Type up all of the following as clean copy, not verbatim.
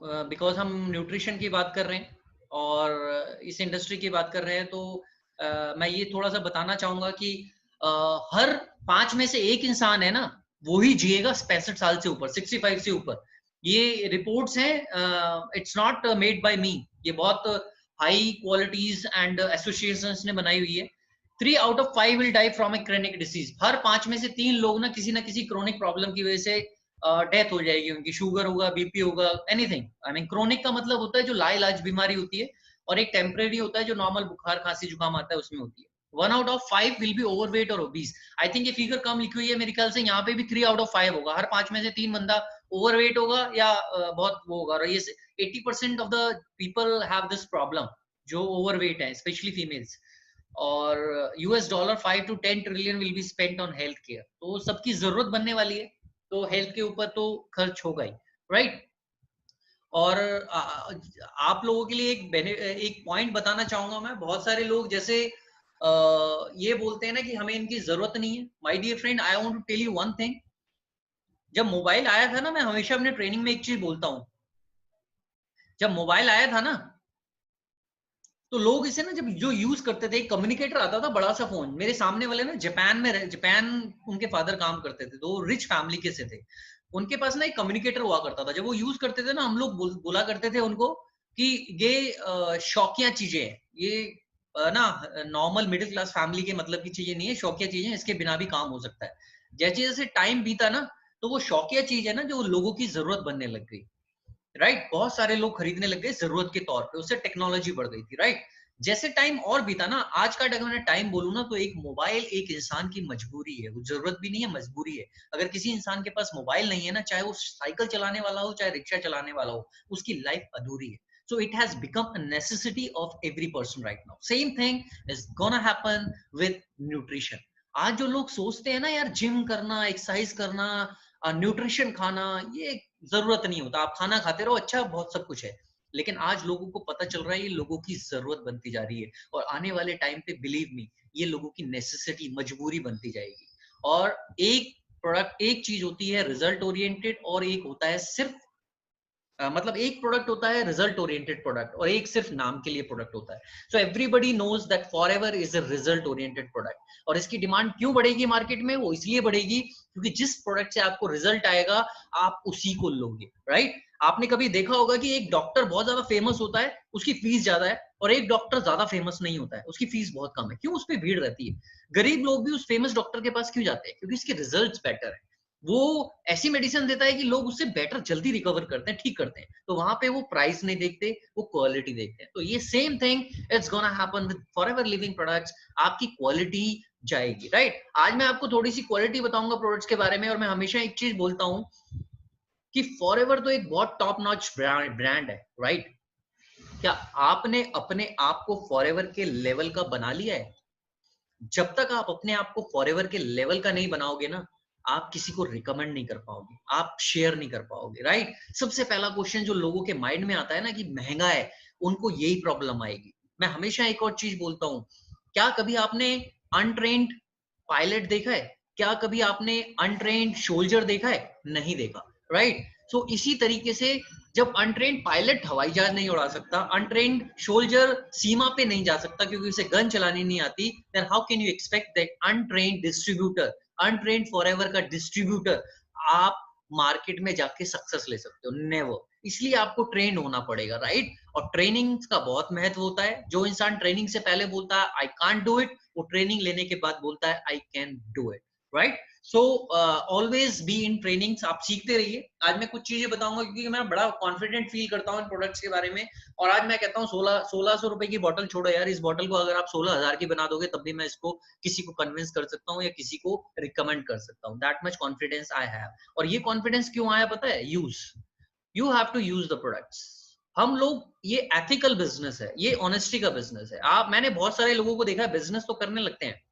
Because हम nutrition की बात कर रहे हैं और इस इंडस्ट्री की बात कर रहे हैं, तो मैं ये थोड़ा सा बताना चाहूंगा कि हर 5 में से एक इंसान है ना, वो ही जिएगा 65 साल से ऊपर, 65 से ऊपर। ये रिपोर्ट्स हैं, इट्स नॉट मेड बाय मी, ये बहुत हाई क्वालिटीज एंड एसोसिएशंस ने बनाई हुई है। 3 out of 5 will die from a chronic disease. हर 5 में से 3 लोग ना किसी क्रोनिक प्रॉब्लम की वजह से डेथ हो जाएगी उनकी। शुगर होगा, बीपी होगा, एनीथिंग। आई मीन क्रोनिक का मतलब होता है जो लाइलाज बीमारी होती है, और एक टेम्परेरी होता है जो नॉर्मल बुखार खांसी जुकाम आता है उसमें होती है। 1 out of 5 will be overweight और ओबीस। आई थिंक ये फिगर कम लिखी हुई है, मेरे ख्याल से यहाँ पे भी 3 आउट ऑफ 5 होगा। हर 5 में से 3 बंदा ओवरवेट होगा या बहुत वो होगा। और ये 80% of the people have this problem, जो ओवरवेट है, स्पेशली फीमेल्स। और US dollar 5 to 10 trillion will be spent on health care. तो सबकी जरूरत बनने वाली है, तो हेल्थ के ऊपर तो खर्च होगा ही, राइट। और आप लोगों के लिए एक पॉइंट बताना चाहूंगा मैं। बहुत सारे लोग जैसे ये बोलते हैं ना कि हमें इनकी जरूरत नहीं है। My dear friend, I want to tell you one thing. जब मोबाइल आया था ना, मैं हमेशा अपने ट्रेनिंग में एक चीज बोलता हूँ, जब मोबाइल आया था ना, तो लोग इसे ना जब जो यूज करते थे, कम्युनिकेटर आता था बड़ा सा फोन। मेरे सामने वाले ना जापान उनके फादर काम करते थे, तो रिच फैमिली के से थे। उनके पास ना एक कम्युनिकेटर हुआ करता था। जब वो यूज करते थे ना, हम लोग बोला करते थे उनको कि ये शौकिया चीजें हैं, ये ना नॉर्मल मिडिल क्लास फैमिली के मतलब की चीजें नहीं है, शौकिया चीजें, इसके बिना भी काम हो सकता है। जैसे जैसे टाइम बीता ना, तो वो शौकिया चीज है ना जो लोगों की जरूरत बनने लग गई, राइट। बहुत सारे लोग खरीदने लग गए जरूरत के तौर पे, उससे टेक्नोलॉजी बढ़ गई थी, राइट। जैसे टाइम और बीता ना, आज का अगर मैं टाइम बोलूँ ना, तो एक मोबाइल एक इंसान की मजबूरी है, वो जरूरत भी नहीं है, मजबूरी है। अगर किसी इंसान के पास मोबाइल नहीं है ना, चाहे वो साइकिल चलाने वाला हो, चाहे रिक्शा चलाने वाला हो, उसकी लाइफ अधूरी है। So it has become a necessity of every person right now. Same thing is gonna happen with nutrition. आज जो लोग सोचते हैं ना यार, जिम करना, एक्सरसाइज करना, न्यूट्रिशन खाना, ये जरूरत नहीं होता। आप खाना खाते रहो, अच्छा बहुत सब कुछ है। लेकिन आज लोगों को पता चल रहा है ये लोगों की जरूरत बनती जा रही है, और आने वाले टाइम पे बिलीव मी, ये लोगों की नेसेसिटी, मजबूरी बनती जाएगी। और एक प्रोडक्ट, एक चीज होती है रिजल्ट ओरिएंटेड, और एक होता है सिर्फ मतलब एक प्रोडक्ट होता है रिजल्ट ओरिएंटेड प्रोडक्ट, और एक सिर्फ नाम के लिए प्रोडक्ट होता है। So everybody knows that Forever is a result oriented product. और इसकी डिमांड क्यों बढ़ेगी मार्केट में? वो इसलिए बढ़ेगी क्योंकि जिस प्रोडक्ट से आपको रिजल्ट आएगा, आप उसी को लोगे, राइट। आपने कभी देखा होगा कि एक डॉक्टर बहुत ज्यादा फेमस होता है, उसकी फीस ज्यादा है, और एक डॉक्टर ज्यादा फेमस नहीं होता है, उसकी फीस बहुत कम है। क्यों? उस पर भीड़ रहती है। गरीब लोग भी उस फेमस डॉक्टर के पास क्यों जाते हैं? क्योंकि इसके रिजल्ट्स बेटर है। वो ऐसी मेडिसिन देता है कि लोग उससे बेटर जल्दी रिकवर करते हैं, ठीक करते हैं। तो वहां पे वो प्राइस नहीं देखते, वो क्वालिटी देखते हैं। तो ये same thing it's gonna happen with forever living products. आपकी क्वालिटी जाएगी, राइट। आज मैं आपको थोड़ी सी क्वालिटी बताऊंगा प्रोडक्ट्स के बारे में। और मैं हमेशा एक चीज बोलता हूं कि फॉरएवर तो एक बहुत टॉप नॉच ब्रांड है, राइट। क्या आपने अपने आप को फॉरएवर के लेवल का बना लिया है? जब तक आप अपने आप को फॉरएवर के लेवल का नहीं बनाओगे ना, आप किसी को रिकमेंड नहीं कर पाओगे, आप शेयर नहीं कर पाओगे, राइट। सबसे पहला क्वेश्चन जो लोगों के माइंड में आता है ना कि महंगा है, उनको यही प्रॉब्लम आएगी। मैं हमेशा एक और चीज बोलता हूं, क्या कभी आपने अनट्रेन्ड पायलट देखा है? क्या कभी आपने अनट्रेन्ड सोल्जर देखा है? नहीं देखा, राइट। सो इसी तरीके से, जब अनट्रेन्ड पायलट हवाई जहाज नहीं उड़ा सकता, अनट्रेन्ड सोल्जर सीमा पे नहीं जा सकता क्योंकि उसे गन चलानी नहीं आती, then how can you expect that untrained distributor, untrained Forever का डिस्ट्रीब्यूटर, आप मार्केट में जाके सक्सेस ले सकते हो? नेवर। इसलिए आपको ट्रेन होना पड़ेगा, राइट। और ट्रेनिंग का बहुत महत्व होता है। जो इंसान ट्रेनिंग से पहले बोलता है आई कांट डू इट, वो ट्रेनिंग लेने के बाद बोलता है I can do it, right. So always be in trainings. आप सीखते रहिए। आज मैं कुछ चीजें बताऊंगा क्योंकि मैं बड़ा कॉन्फिडेंट फील करता हूँ इन प्रोडक्ट्स के बारे में। और आज मैं कहता हूँ 1600 रुपए की बोतल छोड़ो यार, इस बोतल को अगर आप 16,000 की बना दोगे, तब भी मैं इसको किसी को कन्विंस कर सकता हूँ या किसी को रिकमेंड कर सकता हूँ। That much confidence I have. और ये कॉन्फिडेंस क्यों आया पता है? Use, you have to use the products. हम लोग, ये एथिकल बिजनेस है, ये ऑनेस्टी का बिजनेस है। मैंने बहुत सारे लोगों को देखा है बिजनेस तो करने लगते हैं,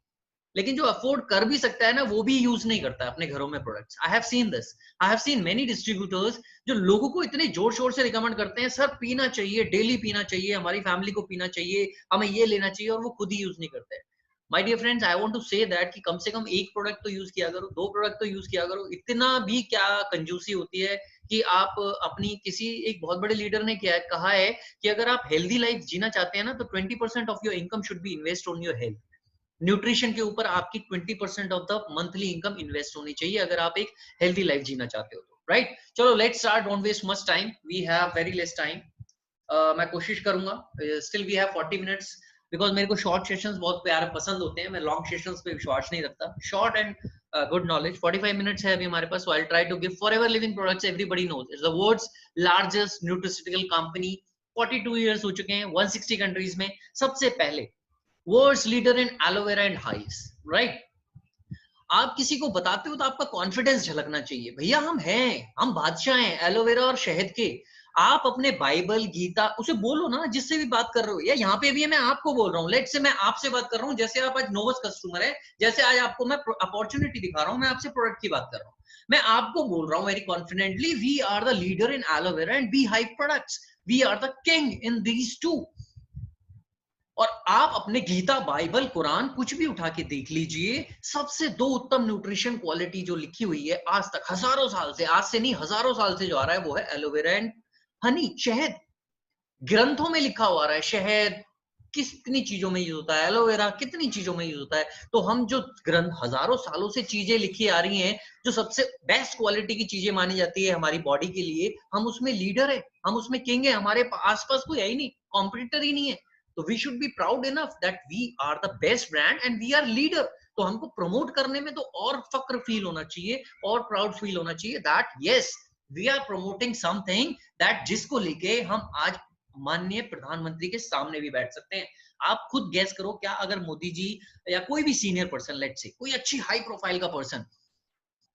लेकिन जो अफोर्ड कर भी सकता है ना, वो भी यूज नहीं करता है अपने घरों में products. I have seen this. I have seen many distributors जो लोगों को इतने जोर शोर से रिकमेंड करते हैं, सर पीना चाहिए, डेली पीना चाहिए, हमारी फैमिली को पीना चाहिए, हमें ये लेना चाहिए, और वो खुद ही यूज नहीं करते हैं। My dear friends, I want to say that कि कम से कम एक प्रोडक्ट तो यूज किया करो, दो प्रोडक्ट तो यूज किया करो। इतना भी क्या कंजूसी होती है कि आप अपनी किसी एक बहुत बड़े लीडर ने क्या कहा है कि अगर आप हेल्दी लाइफ जीना चाहते हैं ना तो 20% of your income should be invest on your health. Nutrition के ऊपर आपकी 20% of the monthly income invest होनी चाहिए अगर आप एक हेल्दी लाइफ जीना चाहते हो तो, राइट? चलो let's start, don't waste much time, we have very less time. मैं कोशिश करूंगा, still we have 40 minutes, because मेरे को शॉर्ट सेशंस बहुत प्यारे पसंद होते हैं, मैं लॉन्ग सेशंस पे विश्वास नहीं रखता। Short and good knowledge, 45 minutes है अभी हमारे पास, so I try to give forever living products everybody knows it's the world's largest nutraceutical company, 42 years हो चुके हैं 160 कंट्रीज में, सबसे पहले world's leader in aloe vera and hives, right? आप किसी को बताते हो तो आपका कॉन्फिडेंस झलकना चाहिए, भैया हम हैं, हम बादशाह हैं एलोवेरा और शहद के। आप अपने बाइबल गीता उसे बोलो ना, जिससे भी बात कर रहे हो, या यहाँ पे भी मैं आपको बोल रहा हूँ, लेट से मैं आपसे बात कर रहा हूँ, जैसे आप आज नोवस कस्टमर है, जैसे आज आपको मैं अपॉर्चुनिटी दिखा रहा हूँ, मैं आपसे प्रोडक्ट की बात कर रहा हूँ, मैं आपको बोल रहा हूँ very confidently, we are the leader in aloe vera and beehive products, we are the king in these two. और आप अपने गीता, बाइबल, कुरान कुछ भी उठा के देख लीजिए, सबसे दो उत्तम न्यूट्रिशन क्वालिटी जो लिखी हुई है आज तक, हजारों साल से, आज से नहीं हजारों साल से जो आ रहा है वो है एलोवेरा एंड हनी, शहद। ग्रंथों में लिखा हुआ रहा है शहद कितनी चीजों में यूज होता है, एलोवेरा कितनी चीजों में यूज होता है। तो हम जो ग्रंथ हजारों सालों से चीजें लिखी आ रही हैं, जो सबसे बेस्ट क्वालिटी की चीजें मानी जाती है हमारी बॉडी के लिए, हम उसमें लीडर है, हम उसमें किंग है, हमारे आसपास कोई है ही नहीं, कॉम्पिटिटर ही नहीं है। तो we should be proud enough that we are the best brand and we are leader. तो हमको प्रमोट करने में तो और फक्र फील होना चाहिए और प्राउड फील होना चाहिए that yes we are promoting something that जिसको लेके हम आज माननीय प्रधानमंत्री के सामने भी बैठ सकते हैं। आप खुद गैस करो, क्या अगर मोदी जी या कोई भी सीनियर पर्सन, लेट से कोई अच्छी हाई प्रोफाइल का पर्सन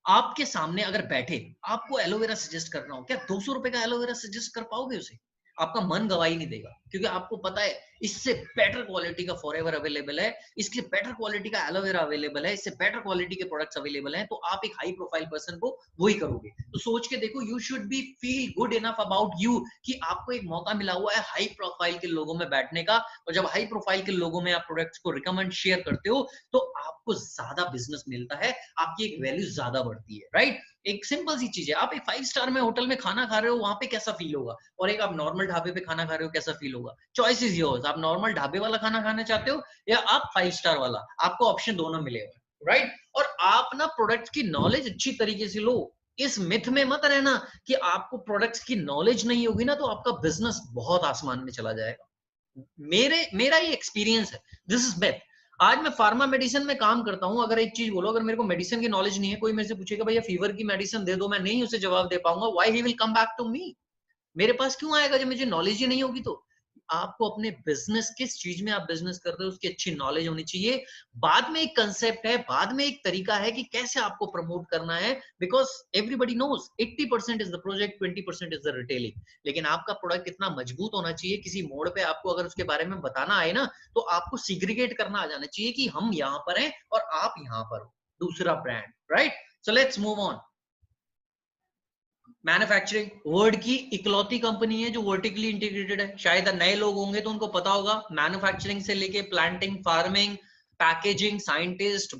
आपके सामने अगर बैठे, आपको एलोवेरा सजेस्ट करना हो, क्या 200 रुपए का एलोवेरा सजेस्ट कर पाओगे उसे? आपका मन गवाही नहीं देगा, क्योंकि आपको पता है इससे बेटर क्वालिटी का फॉरएवर अवेलेबल है, इसके बेटर क्वालिटी का एलोवेरा अवेलेबल है, इससे बेटर क्वालिटी के प्रोडक्ट्स अवेलेबल हैं। तो आप एक हाई प्रोफाइल पर्सन को वही करोगे। तो सोच के देखो, you should be feel good enough about you कि आपको एक मौका मिला हुआ है हाई प्रोफाइल के लोगों में बैठने का। और जब हाई प्रोफाइल के लोगों में आप प्रोडक्ट्स को रिकमेंड शेयर करते हो तो आपको ज्यादा बिजनेस मिलता है, आपकी एक वैल्यू ज्यादा बढ़ती है, राइट? एक सिंपल सी चीज है, आप एक 5 स्टार में होटल में खाना खा रहे हो, वहां पे कैसा फील होगा, और एक आप नॉर्मल ढाबे पे खाना खा रहे हो कैसा फील होगा? Choice is yours. आप नॉर्मल ढाबे वाला खाना खाना चाहते हो या आप 5 स्टार वाला, आपको ऑप्शन दोनों मिलेगा, राइट? और आप ना प्रोडक्ट की नॉलेज अच्छी तरीके से लो। इस मिथ में मत रहना कि आपको प्रोडक्ट्स की नॉलेज नहीं होगी ना तो आपका बिजनेस बहुत आसमान में चला जाएगा। मेरा ये एक्सपीरियंस है, दिस इज मैथ। आज मैं फार्मा मेडिसिन में काम करता हूं। अगर एक चीज बोलो, अगर मेरे को मेडिसिन की नॉलेज नहीं है, कोई मेरे से पूछेगा भैया फीवर की मेडिसिन दे दो, मैं नहीं उसे जवाब दे पाऊंगा। Why he will come back to me? मेरे पास क्यों आएगा जब मुझे नॉलेज ही नहीं होगी? तो आपको अपने बिजनेस, किस चीज में आप बिजनेस कर रहे हो उसकी अच्छी नॉलेज होनी चाहिए। बाद में एक कंसेप्ट है, बाद में एक तरीका है कि कैसे आपको प्रमोट करना है, because everybody knows 80% is the project, 20% is the retailing. लेकिन आपका प्रोडक्ट कितना मजबूत होना चाहिए, किसी मोड़ पे आपको अगर उसके बारे में बताना आए ना तो आपको सिग्रीगेट करना आ जाना चाहिए कि हम यहाँ पर हैं और आप यहाँ पर हो, दूसरा brand, right? So let's move on. Manufacturing world की इकलौती कंपनी है जो वर्टिकली इंटीग्रेटेड है। शायद नए लोग होंगे तो उनको पता होगा, मैन्युफैक्चरिंग से लेके planting, farming, packaging, scientist,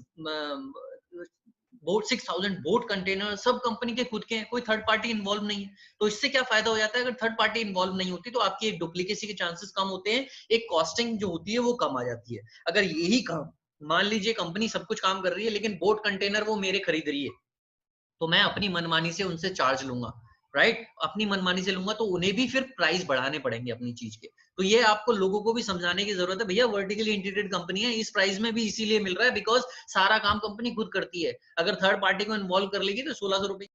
boat 6000 boat container सब कंपनी के खुद के हैं, कोई थर्ड पार्टी इन्वॉल्व नहीं है। तो इससे क्या फायदा हो जाता है, अगर थर्ड पार्टी इन्वॉल्व नहीं होती तो आपकी एक डुप्लीकेसी के चांसेस कम होते हैं, एक कॉस्टिंग जो होती है वो कम आ जाती है। अगर यही काम, मान लीजिए कंपनी सब कुछ काम कर रही है लेकिन बोट कंटेनर वो मेरे खरीद रही है, तो मैं अपनी मनमानी से उनसे चार्ज लूंगा, राइट? अपनी मनमानी से लूंगा तो उन्हें भी फिर प्राइस बढ़ाने पड़ेंगे अपनी चीज के। तो ये आपको लोगों को भी समझाने की जरूरत है, भैया वर्टिकली इंटीग्रेटेड कंपनी है, इस प्राइस में भी इसीलिए मिल रहा है बिकॉज सारा काम कंपनी खुद करती है। अगर थर्ड पार्टी को इन्वॉल्व कर लेगी तो 1600 रुपए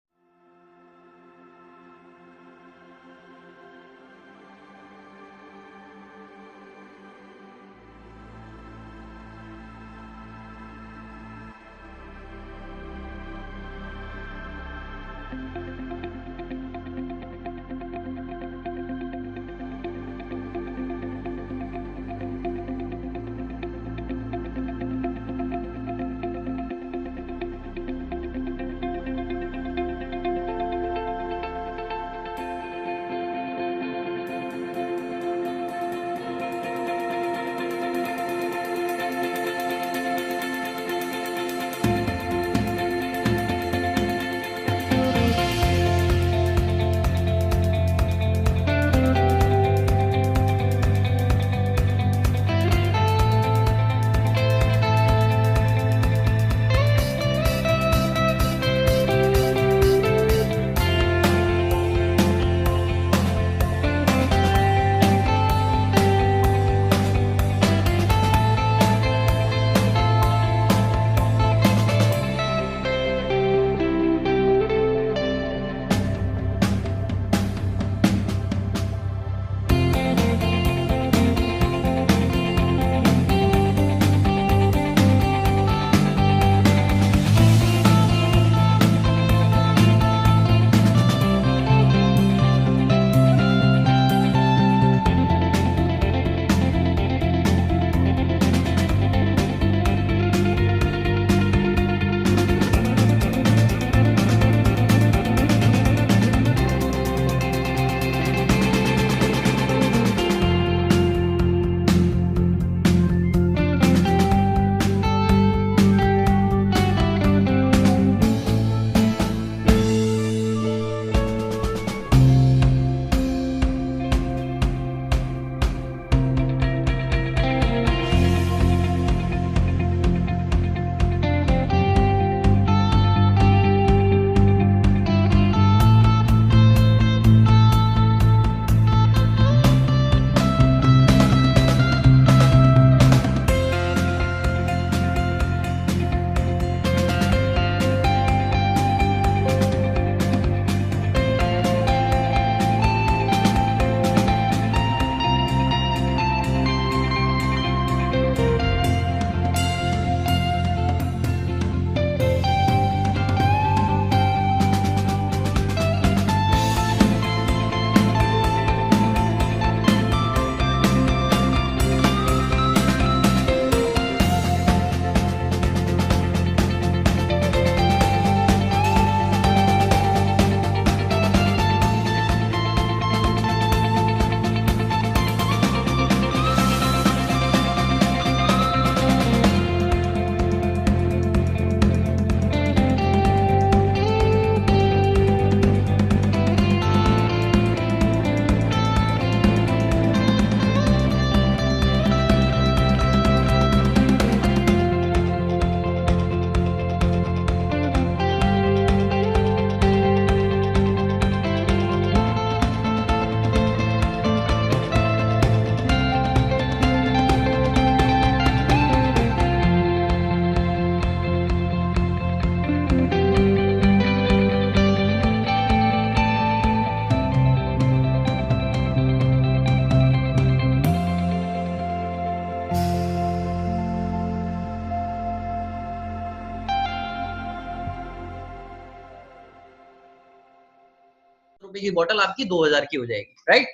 रुपए की बॉटल आपकी 2000 की हो जाएगी, राइट?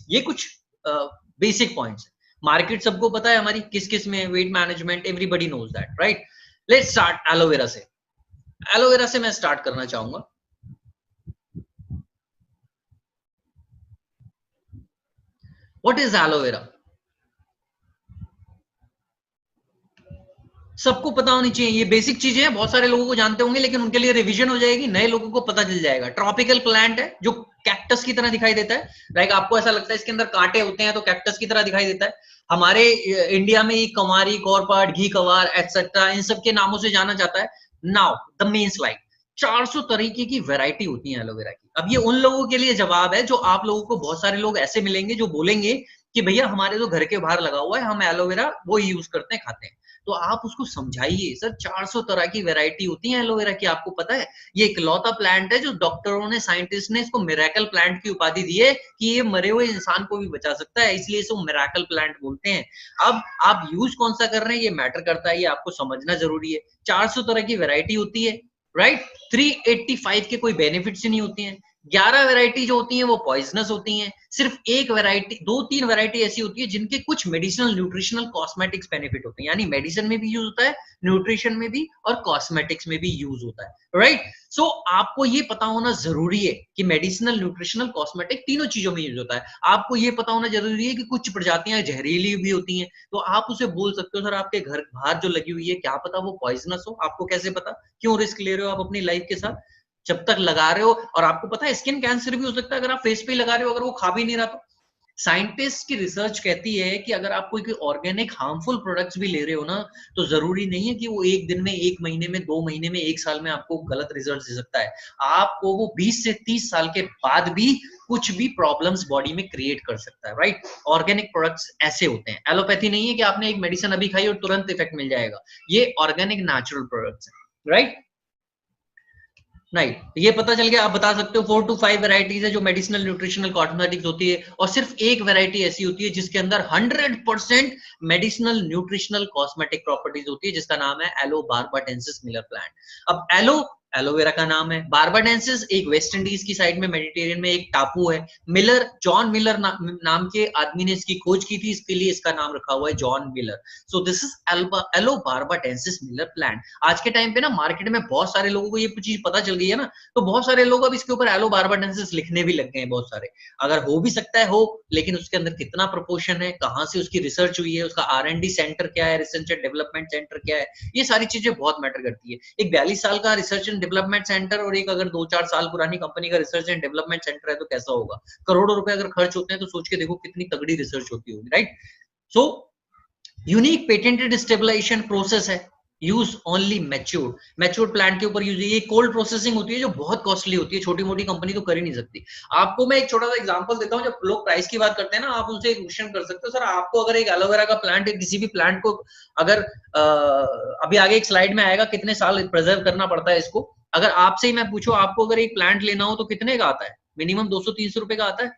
ये कुछ बेसिक पॉइंट्स है। मार्केट सबको पता है हमारी किस किस में, weight management, everybody knows that, right? Let's start aloe vera से। एलोवेरा से मैं स्टार्ट करना चाहूंगा। What is aloe vera? सबको पता होनी चाहिए, ये बेसिक चीजें हैं, बहुत सारे लोगों को जानते होंगे, लेकिन उनके लिए रिवीजन हो जाएगी, नए लोगों को पता चल जाएगा। ट्रॉपिकल प्लांट है जो कैक्टस की तरह दिखाई देता है, लाइक आपको ऐसा लगता है इसके अंदर कांटे होते हैं तो कैक्टस की तरह दिखाई देता है। हमारे इंडिया में कंवारी, कौरपाट, घी कवार एटसेट्रा इन सब के नामों से जाना जाता है। नाउ द मेन स्लाइड, 400 तरीके की वैरायटी होती है एलोवेरा की। अब ये उन लोगों के लिए जवाब है जो आप लोगों को बहुत सारे लोग ऐसे मिलेंगे जो बोलेंगे कि भैया हमारे तो घर के बाहर लगा हुआ है, हम एलोवेरा वो यूज करते हैं, खाते हैं। तो आप उसको समझाइए, सर 400 तरह की वैरायटी होती है एलोवेरा की, आपको पता है? ये इकलौता प्लांट है जो डॉक्टरों ने, साइंटिस्ट ने इसको मिरेकल प्लांट की उपाधि दी है कि ये मरे हुए इंसान को भी बचा सकता है, इसलिए इसको मिरेकल प्लांट बोलते हैं। अब आप यूज कौन सा कर रहे हैं ये मैटर करता है, ये आपको समझना जरूरी है। 400 तरह की वैरायटी होती है, राइट? 385 के कोई बेनिफिट्स ही नहीं होती हैं। 11 वैरायटी जो होती हैं वो पॉइजनस होती हैं। सिर्फ एक वैरायटी, 2-3 वैरायटी ऐसी होती है जिनके कुछ मेडिसिनल, न्यूट्रिशनल, कॉस्मेटिक्स बेनिफिट होते हैं, यानी मेडिसिन में भी यूज होता है, न्यूट्रिशन में भी और कॉस्मेटिक्स में भी यूज होता है, राइट? सो आपको ये पता होना जरूरी है कि मेडिसिनल, न्यूट्रिशनल, कॉस्मेटिक तीनों चीजों में यूज होता है। आपको ये पता होना जरूरी है कि कुछ प्रजातियां जहरीली भी होती हैं, तो आप उसे बोल सकते हो सर आपके घर बाहर जो लगी हुई है क्या पता वो पॉइजनस हो, आपको कैसे पता? क्यों रिस्क ले रहे हो आप अपनी लाइफ के साथ जब तक लगा रहे हो? और आपको पता है स्किन कैंसर भी हो सकता है अगर आप फेस पे लगा रहे हो, अगर वो खा भी नहीं रहा तो। साइंटिस्ट की रिसर्च कहती है कि अगर आप कोई ऑर्गेनिक हार्मफुल प्रोडक्ट्स भी ले रहे हो ना, तो जरूरी नहीं है कि वो एक दिन में, एक महीने में, 2 महीने में, एक साल में आपको गलत रिजल्ट दे सकता है। आपको वो 20 से 30 साल के बाद भी कुछ भी प्रॉब्लम्स बॉडी में क्रिएट कर सकता है, राइट? ऑर्गेनिक प्रोडक्ट्स ऐसे होते हैं। एलोपैथी नहीं है कि आपने एक मेडिसिन अभी खाई और तुरंत इफेक्ट मिल जाएगा। ये ऑर्गेनिक नेचुरल प्रोडक्ट्स है, राइट? राइट, ये पता चल गया। आप बता सकते हो 4 to 5 वैरायटीज है जो मेडिसिनल, न्यूट्रिशनल, कॉस्मेटिक्स होती है, और सिर्फ एक वैरायटी ऐसी होती है जिसके अंदर 100% मेडिसिनल, न्यूट्रिशनल, कॉस्मेटिक प्रॉपर्टीज होती है, जिसका नाम है एलो बार्बाडेंसिस मिलर प्लांट। अब एलो एलोवेरा का नाम है, बार्बाडेंसिस एक वेस्ट इंडीज की साइड में, मेडिटेरियन में एक टापू है। मिलर, जॉन मिलर नाम के आदमी ने इसकी खोज की थी, इसके लिए इसका नाम रखा हुआ है John Miller. So this is yellow barbadensis Miller plant. आज के टाइम पे ना मार्केट में बहुत सारे लोगों को ये चीज पता चल गई है ना, तो बहुत सारे लोग अब इसके ऊपर एलो बार्बाडेंसिस लिखने भी लग गए हैं, बहुत सारे। अगर हो भी सकता है हो, लेकिन उसके अंदर कितना प्रोपोर्शन है, कहाँ से उसकी रिसर्च हुई है, उसका R&D सेंटर क्या है, रिसर्च एंड डेवलपमेंट सेंटर क्या है, ये सारी चीजें बहुत मैटर करती है। एक 42 साल का रिसर्च एंड डेवलपमेंट सेंटर और एक अगर 2-4 साल पुरानी कंपनी का रिसर्च एंड डेवलपमेंट सेंटर है तो कैसा होगा? करोड़ों रुपए अगर खर्च होते हैं तो सोच के देखो कितनी तगड़ी रिसर्च होती होगी, right? So unique patented stabilisation process है, यूज ओनली मैच्योर्ड प्लांट के ऊपर यूज। ये कोल्ड प्रोसेसिंग होती है जो बहुत कॉस्टली होती है, छोटी मोटी कंपनी तो कर ही नहीं सकती। आपको मैं एक छोटा सा एग्जांपल देता हूं, जब लोग प्राइस की बात करते हैं ना, आप उनसे एक क्वेश्चन कर सकते हो, सर आपको अगर एक एलोवेरा का प्लांट है, किसी भी प्लांट को अगर अभी आगे एक स्लाइड में आएगा कितने साल प्रिजर्व करना पड़ता है इसको, अगर आपसे ही मैं पूछूं आपको अगर एक प्लांट लेना हो तो कितने का आता है? मिनिमम 200-300 रुपए का आता है।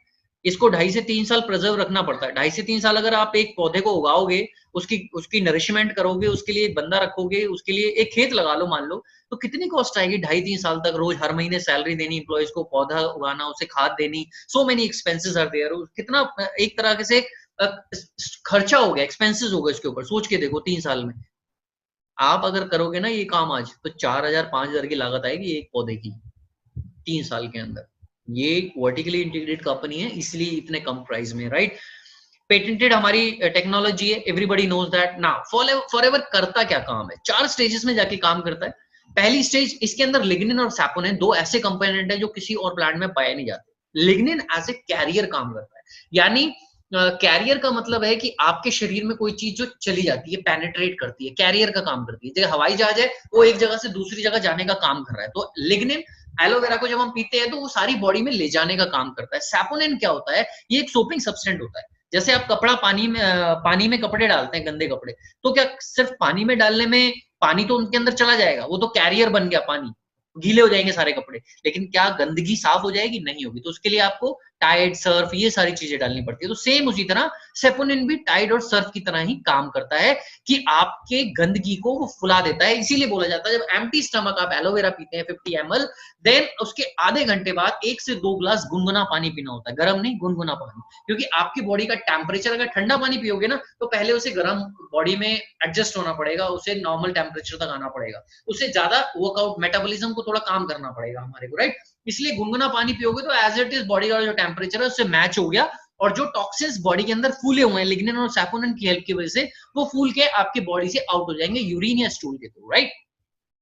इसको 2.5 से 3 साल प्रिजर्व रखना पड़ता है। 2.5 से 3 साल अगर आप एक पौधे को उगाओगे, उसकी उसकी नरिशमेंट करोगे, उसके लिए एक बंदा रखोगे, उसके लिए एक खेत लगा लो मान लो, तो कितनी कॉस्ट आएगी? 2.5-3 साल तक रोज हर महीने सैलरी देनी एम्प्लॉइज को, पौधा उगाना, उसे खाद देनी, so many expenses are there. कितना एक तरह से खर्चा हो गया, एक्सपेंसेस हो गए इसके ऊपर। सोच के देखो 3 साल में आप अगर करोगे ना ये काम आज, तो 4,000-5,000 की लागत आएगी एक पौधे की 3 साल के अंदर। ये वर्टिकली इंटीग्रेटेड कंपनी है, इसलिए इतने कम प्राइस में, राइट? पेटेंटेड हमारी टेक्नोलॉजी है, everybody knows that. Now Forever करता क्या काम है? 4 स्टेजेस में जाके काम करता है। पहली स्टेज, इसके अंदर लिग्निन और सैपोनिन दो ऐसे कंपोनेंट है जो किसी और प्लांट में पाए नहीं जाते। लिग्निन एज ए कैरियर काम करता है, यानी कैरियर का मतलब है कि आपके शरीर में कोई चीज जो चली जाती है, पेनिट्रेट करती है, कैरियर का काम करती है। जैसे हवाई जहाज है, वो एक जगह से दूसरी जगह जाने का काम कर रहा है, तो लिग्निन एलोवेरा को जब हम पीते हैं तो वो सारी बॉडी में ले जाने का काम करता है। सैपोनिन क्या होता है? ये एक सोपिंग सब्सटेंट होता है। जैसे आप कपड़ा पानी में कपड़े डालते हैं, गंदे कपड़े, तो क्या सिर्फ पानी में डालने में पानी तो उनके अंदर चला जाएगा, वो तो कैरियर बन गया, पानी गीले हो जाएंगे सारे कपड़े, लेकिन क्या गंदगी साफ हो जाएगी? नहीं होगी। तो उसके लिए आपको टाइड, सर्फ, ये सारी चीजें डालनी पड़ती है। तो सेम उसी तरह सेपोनिन भी टाइड और सर्फ की तरह ही काम करता है कि आपके गंदगी को वो फुला देता है। इसीलिए बोला जाता है जब एम्प्टी स्टमक आप एलोवेरा पीते हैं 50 ml, देन उसके आधे घंटे बाद 1 से 2 ग्लास गुनगुना पानी पीना होता है, गर्म नहीं, गुनगुना पानी। क्योंकि आपकी बॉडी का टेम्परेचर, अगर ठंडा पानी पियोगे ना तो पहले उसे गर्म बॉडी में एडजस्ट होना पड़ेगा, उसे नॉर्मल टेम्परेचर तक आना पड़ेगा, उससे ज्यादा वर्कआउट मेटाबॉलिज्म को थोड़ा काम करना पड़ेगा हमारे को, राइट। इसलिए गुनगुना पानी पियोगे तो एज इट इज बॉडी का जो टेम्परेचर है उससे मैच हो गया, और जो टॉक्सिन्स बॉडी के अंदर फूले हुए हैं लिग्निन और सैपोनिन की हेल्प की वजह से, वो फूल के आपकी बॉडी से आउट हो जाएंगे यूरिन या स्टूल के थ्रू, राइट।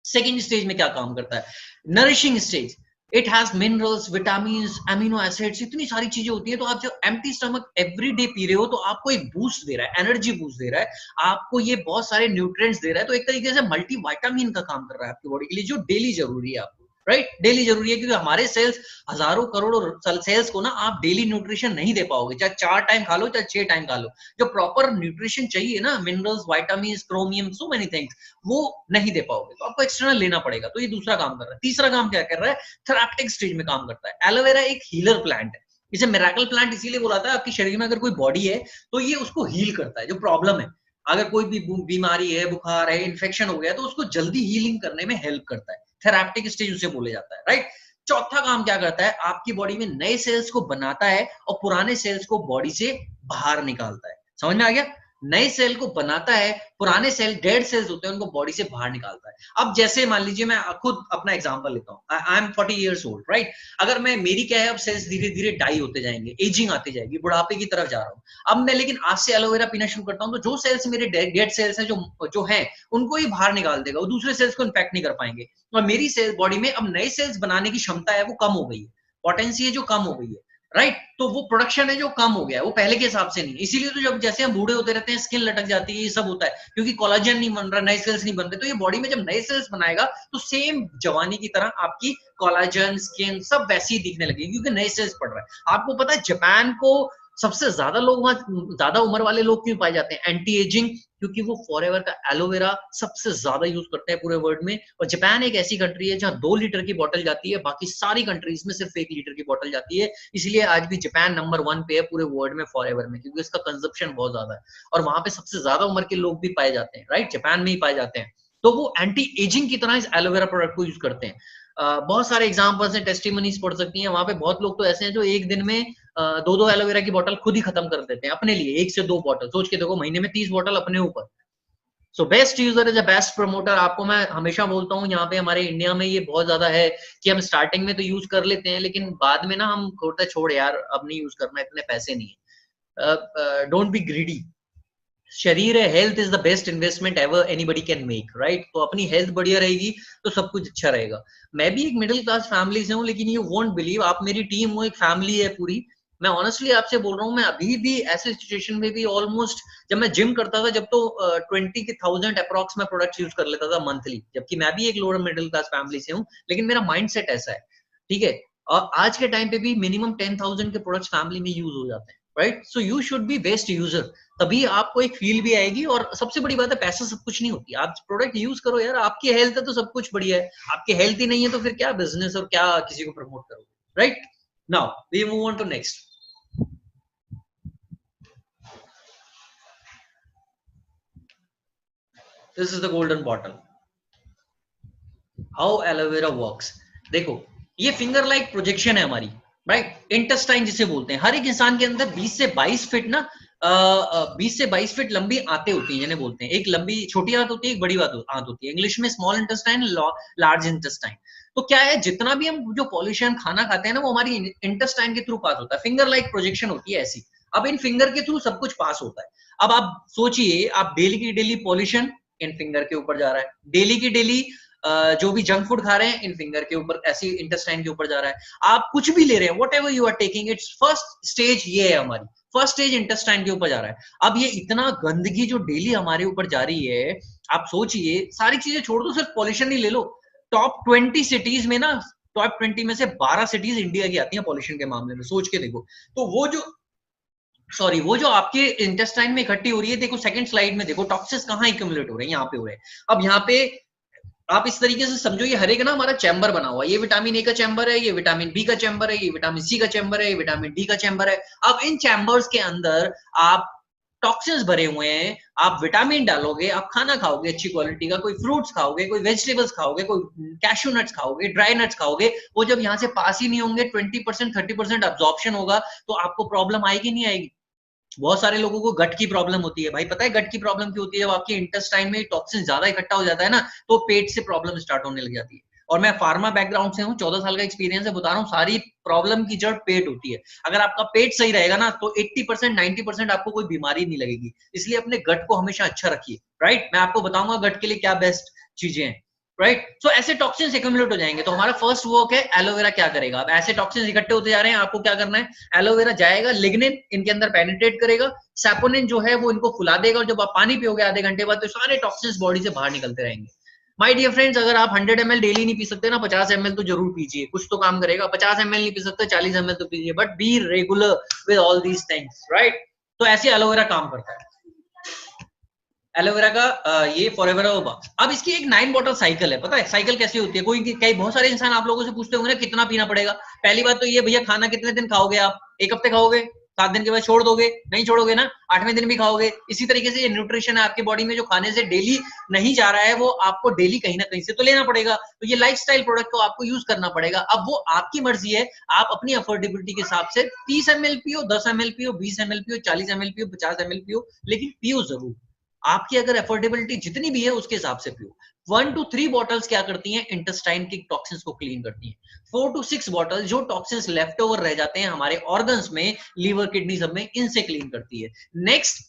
सेकेंड स्टेज में क्या काम करता है? Nourishing stage. It has minerals, vitamin, amino acids, इतनी सारी चीजें होती है। तो आप जब empty stomach every day P रहे हो तो आपको एक बूस्ट दे रहा है, एनर्जी बूस्ट दे रहा है, आपको ये बहुत सारे न्यूट्रिएंट्स दे रहा है। तो एक तरीके से मल्टी विटामिन का काम कर रहा है आपकी बॉडी के लिए, जो डेली जरूरी है आपको, राइट। डेली जरूरी है, क्योंकि हमारे सेल्स हजारों करोड़ों सेल्स को ना आप डेली न्यूट्रिशन नहीं दे पाओगे, चाहे 4 टाइम खा लो चाहे 6 टाइम खा लो। जो प्रॉपर न्यूट्रिशन चाहिए ना, minerals, vitamin, chromium, so many things, वो नहीं दे पाओगे, तो आपको एक्सटर्नल लेना पड़ेगा। तो ये दूसरा काम कर रहा है। तीसरा काम क्या कर रहा है? थेराप्यूटिक स्टेज में काम करता है। एलोवेरा एक हीलर प्लांट है। इसे मिरेकल प्लांट इसीलिए बुलाता है, आपके शरीर में अगर कोई बॉडी है तो ये उसको हील करता है, जो प्रॉब्लम है, अगर कोई भी बीमारी है, बुखार है, इन्फेक्शन हो गया, तो उसको जल्दी हीलिंग करने में हेल्प करता है। थेराप्यूटिक स्टेज उसे बोले जाता है, राइट। चौथा काम क्या करता है? आपकी बॉडी में नए सेल्स को बनाता है और पुराने सेल्स को बॉडी से बाहर निकालता है। समझ में आ गया? नए सेल को बनाता है, पुराने सेल, डेड सेल्स होते हैं, उनको बॉडी से बाहर निकालता है। अब जैसे मान लीजिए, मैं खुद अपना एग्जांपल लेता हूँ। I am 40 years old, right. अगर मेरी क्या है, अब सेल्स धीरे धीरे डाई होते जाएंगे, एजिंग आती जाएगी, बुढ़ापे की तरफ जा रहा हूँ। अब मैं लेकिन आज से एलोवेरा पीना शुरू करता हूँ, तो जो सेल्स मेरे डेड सेल्स हैं, जो है, उनको ही बाहर निकाल देगा, वो दूसरे सेल्स को इन्फेक्ट नहीं कर पाएंगे। और मेरी सेल बॉडी में अब नए सेल्स बनाने की क्षमता है, वो कम हो गई है, पोटेंसी है जो कम हो गई है, राइट। तो वो प्रोडक्शन है जो कम हो गया है, वो पहले के हिसाब से नहीं। इसीलिए तो जब जैसे हम बूढ़े होते रहते हैं, स्किन लटक जाती है, ये सब होता है, क्योंकि कोलाजन नहीं बन रहा, नए सेल्स नहीं बन रहे। तो ये बॉडी में जब नए सेल्स बनाएगा तो सेम जवानी की तरह आपकी कोलाजन, स्किन सब वैसी ही दिखने लगेगी, क्योंकि नए सेल्स पड़ रहा है। आपको पता है जापान को सबसे ज्यादा लोग वहां, ज्यादा उम्र वाले लोग क्यों पाए जाते हैं? एंटी एजिंग, क्योंकि वो फॉरएवर का एलोवेरा सबसे ज्यादा यूज करते हैं पूरे वर्ल्ड में। और जापान एक ऐसी कंट्री है जहां 2 लीटर की बोतल जाती है, बाकी सारी कंट्रीज में सिर्फ 1 लीटर की बोतल जाती है। इसलिए आज भी जापान नंबर 1 पे है पूरे वर्ल्ड में फॉरएवर में, क्योंकि इसका कंजप्शन बहुत ज्यादा है। और वहां पे सबसे ज्यादा उम्र के लोग भी पाए जाते हैं, राइट, जापान में ही पाए जाते हैं। तो वो एंटी एजिंग की तरह इस एलोवेरा प्रोडक्ट को यूज करते हैं। बहुत सारे एग्जांपल्स हैं, टेस्टिमनीज पढ़ सकती हैं। वहां पे बहुत लोग तो ऐसे हैं जो एक दिन में 2-2 एलोवेरा की बोतल खुद ही खत्म कर देते हैं अपने लिए, 1 से 2 बोतल। सोच के देखो, महीने में 30 बोतल अपने ऊपर। So best user is a best promoter. आपको मैं हमेशा बोलता हूँ, यहाँ पे हमारे इंडिया में ये बहुत ज्यादा है कि हम स्टार्टिंग में तो यूज कर लेते हैं, लेकिन बाद में ना हम खोलते, छोड़ यार अब नहीं यूज करना, इतने पैसे नहीं है। Don't be greedy. शरीर है, health is the best investment ever anybody can make, right. तो अपनी हेल्थ बढ़िया रहेगी तो सब कुछ अच्छा रहेगा। मैं भी एक मिडिल क्लास फैमिली से हूँ, लेकिन यू वोंट बिलीव, आप मेरी टीम हो, एक फैमिली है पूरी। मैं ऑनेस्टली आपसे बोल रहा हूँ, मैं अभी भी ऐसे सिचुएशन में भी ऑलमोस्ट, जब मैं जिम करता था जब, तो 20,000 अप्रॉक्स में प्रोडक्ट यूज कर लेता था मंथली, जबकि मैं भी एक लोअर मिडिल क्लास फैमिली से हूँ, लेकिन मेरा माइंड सेट ऐसा है, ठीक है। और आज के टाइम पे भी मिनिमम 10,000 के प्रोडक्ट्स फैमिली में यूज हो जाते हैं, right. So you should be best user, तभी आपको एक फील भी आएगी। और सबसे बड़ी बात है, पैसा सब कुछ नहीं होती, आप प्रोडक्ट यूज करो यार। आपकी हेल्थ है तो सब कुछ बढ़िया है, आपकी हेल्थ ही नहीं है तो फिर क्या बिजनेस और क्या किसी को प्रमोट करोगे, right. Now we move on to next. This is the golden bottle. How aloe vera works. देखो, ये फिंगर लाइक प्रोजेक्शन है हमारी, राइट। इंटेस्टाइन जिसे बोलते हैं। हर एक इंसान के अंदर 20 से 22 फीट ना, 20 से 22 फीट लंबी आंतें होती हैं, जिन्हें बोलते हैं। एक लंबी छोटी आंत होती है, एक बड़ी आंत होती है। इंग्लिश में स्मॉल इंटेस्टाइन, लार्ज इंटेस्टाइन। तो क्या है, जितना भी हम जो पॉल्यूशन खाना खाते हैं ना, वो हमारी इंटेस्टाइन के थ्रू पास होता है। फिंगर लाइक प्रोजेक्शन होती है ऐसी। अब इन फिंगर के थ्रू सब कुछ पास होता है। अब आप सोचिए, आप डेली की डेली पॉल्यूशन इन फिंगर के ऊपर जा रहा है, डेली की डेली जो भी जंक फूड खा रहे हैं इन फिंगर के ऊपर, ऐसी इंटेस्टाइन के ऊपर जा रहा है। आप कुछ भी ले रहे हैं, whatever you are taking, it's first stage ये है हमारी, फर्स्ट स्टेज इंटेस्टाइन के ऊपर जा रहा है। अब ये इतना गंदगी जो डेली हमारे ऊपर जा रही है, आप सोचिए, सारी चीजें छोड़ दो, सिर्फ पॉल्यूशन ही ले लो। टॉप 20 सिटीज में ना, टॉप 20 में से 12 सिटीज इंडिया की आती है पॉल्यूशन के मामले में, सोच के देखो। तो वो जो आपके इंटेस्टाइन में इकट्ठी हो रही है, देखो सेकंड स्लाइड में देखो, टॉक्सिस कहाँ एक्यूमुलेट हो रहे हैं, यहाँ पे हो रहे हैं। अब यहाँ पे आप इस तरीके से समझो, ये हर एक ना हमारा चैम्बर बना हुआ है। ये विटामिन ए का चैम्बर है, ये विटामिन बी का चैम्बर है, ये विटामिन सी का चैम्बर है, ये विटामिन डी का चैम्बर है। अब इन चैम्बर्स के अंदर आप टॉक्सिन्स भरे हुए हैं, आप विटामिन डालोगे, आप खाना खाओगे अच्छी क्वालिटी का, कोई फ्रूट्स खाओगे, कोई वेजिटेबल्स खाओगे, कोई कैशू नट्स खाओगे, ड्राई नट्स खाओगे, वो जब यहाँ से पास ही नहीं होंगे, 20% 30% अब्जॉर्प्शन होगा, तो आपको प्रॉब्लम आएगी नहीं आएगी? बहुत सारे लोगों को गट की प्रॉब्लम होती है। भाई पता है गट की प्रॉब्लम क्यों होती है? जब आपके इंटेस्टाइन में टॉक्सिन ज्यादा इकट्ठा हो जाता है ना, तो पेट से प्रॉब्लम स्टार्ट होने लग जाती है। और मैं फार्मा बैकग्राउंड से हूँ, 14 साल का एक्सपीरियंस है, बता रहा हूँ सारी प्रॉब्लम की जड़ पेट होती है। अगर आपका पेट सही रहेगा ना, तो 80% 90% आपको कोई बीमारी नहीं लगेगी। इसलिए अपने गट को हमेशा अच्छा रखिए, राइट? मैं आपको बताऊंगा गट के लिए क्या बेस्ट चीजें हैं, राइट? सो ऐसे टॉक्सिन्स एक्यूमुलेट हो जाएंगे, तो हमारा फर्स्ट वर्क है एलोवेरा क्या करेगा। अब ऐसे टॉक्सिन्स इकट्ठे होते जा रहे हैं, आपको क्या करना है? एलोवेरा जाएगा, लिग्निन इनके अंदर पेनिट्रेट करेगा, सैपोनिन जो है वो इनको फुला देगा, और जब आप पानी पियोगे आधे घंटे बाद, तो सारे टॉक्सिन्स बॉडी से बाहर निकलते रहेंगे। माय डियर फ्रेंड्स, अगर आप 100 ml डेली नहीं पी सकते ना, 50 ml तो जरूर पीजिए, कुछ तो काम करेगा। 50 ml नहीं पी सकते, 40 ml तो पीजिए, but be regular with all these things, right? तो ऐसे एलोवेरा काम करता है। एलोवेरा का ये फॉरएवर होगा। अब इसकी एक 9 बॉटल साइकिल है। पता है साइकिल कैसी होती है? कोई कई बहुत सारे इंसान आप लोगों से पूछते होंगे ना कितना पीना पड़ेगा। पहली बात तो ये, भैया खाना कितने दिन खाओगे आप? 1 हफ्ते खाओगे, 7 दिन के बाद छोड़ दोगे? नहीं छोड़ोगे ना, 8वें दिन भी खाओगे। इसी तरीके से ये न्यूट्रिशन है आपकी बॉडी में, जो खाने से डेली नहीं जा रहा है, वो आपको डेली कहीं ना कहीं से तो लेना पड़ेगा। तो ये लाइफस्टाइल प्रोडक्ट को आपको यूज करना पड़ेगा। अब वो आपकी मर्जी है, आप अपनी अफोर्डेबिलिटी के हिसाब से 30 ml पियो, 10 ml पियो, 20 ml पियो, 40 ml पियो, 50 ml पियो, लेकिन पियो जरूर। आपकी अगर अफोर्डेबिलिटी जितनी भी है उसके हिसाब से पियो। 1 to 3 बॉटल्स क्या करती हैं? इंटेस्टाइन की टॉक्सिन्स को क्लीन करती हैं। 4 to 6 बॉटल जो टॉक्सिन्स लेफ्ट ओवर रह जाते हैं हमारे ऑर्गन्स में, लीवर, किडनी सब में, इनसे क्लीन करती है। नेक्स्ट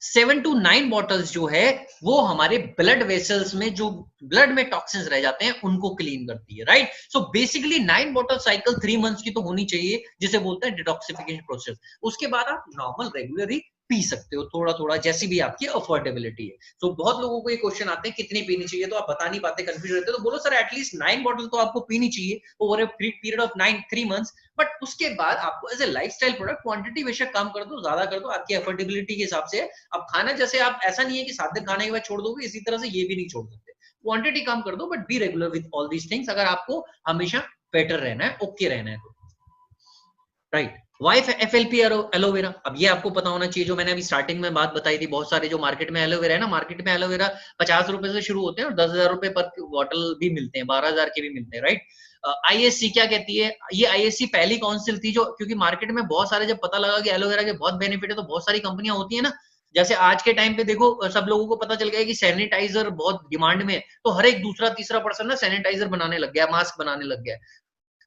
7 to 9 बॉटल्स जो है वो हमारे ब्लड वेसल्स में, जो ब्लड में टॉक्सिन्स रह जाते हैं, उनको क्लीन करती है, right? So basically 9 bottle cycle 3 months की तो होनी चाहिए, जिसे बोलते हैं डिटॉक्सिफिकेशन प्रोसेस। उसके बाद आप नॉर्मल रेगुलरली पी सकते हो, थोड़ा थोड़ा, जैसी भी आपकी अफोर्डेबिलिटी है। तो बहुत लोगों को ये क्वेश्चन आते हैं कितनी पीनी चाहिए, तो आप बता नहीं पाते, कंफ्यूज रहते हो, तो बोलो सर एटलीस्ट 9 बॉटल तो आपको पीनी चाहिए over a period of 3 months. But उसके बाद आपको as a lifestyle product quantity बेशक कम कर दो, ज्यादा कर दो, आपकी अफोर्डेबिलिटी के हिसाब से। अब खाना जैसे आप, ऐसा नहीं है कि 7 दिन खाने के बाद छोड़ दोगे, इसी तरह से ये भी नहीं छोड़ सकते। क्वांटिटी कम कर दो, but be regular with all these things, अगर आपको हमेशा बेटर रहना है, ओके रहना है, राइट? वाई FLP एलोवेरा, अब ये आपको पता होना चाहिए, जो मैंने अभी स्टार्टिंग में बात बताई थी। बहुत सारे जो मार्केट में एलोवेरा है ना, मार्केट में एलोवेरा 50 रुपए से शुरू होते हैं और 10,000 रुपए पर बॉटल भी मिलते हैं, 12,000 के भी मिलते हैं, राइट? ISC क्या कहती है? ये ISC पहली काउंसिल थी जो, क्योंकि मार्केट में बहुत सारे, जब पता लगा कि एलोवेरा के बहुत बेनिफिट है, तो बहुत सारी कंपनियां होती है ना। जैसे आज के टाइम पे देखो, सब लोगों को पता चल गया कि सैनिटाइजर बहुत डिमांड में है, तो हर एक दूसरा तीसरा पर्सन ना सैनिटाइजर बनाने लग गया, मास्क बनाने लग गया।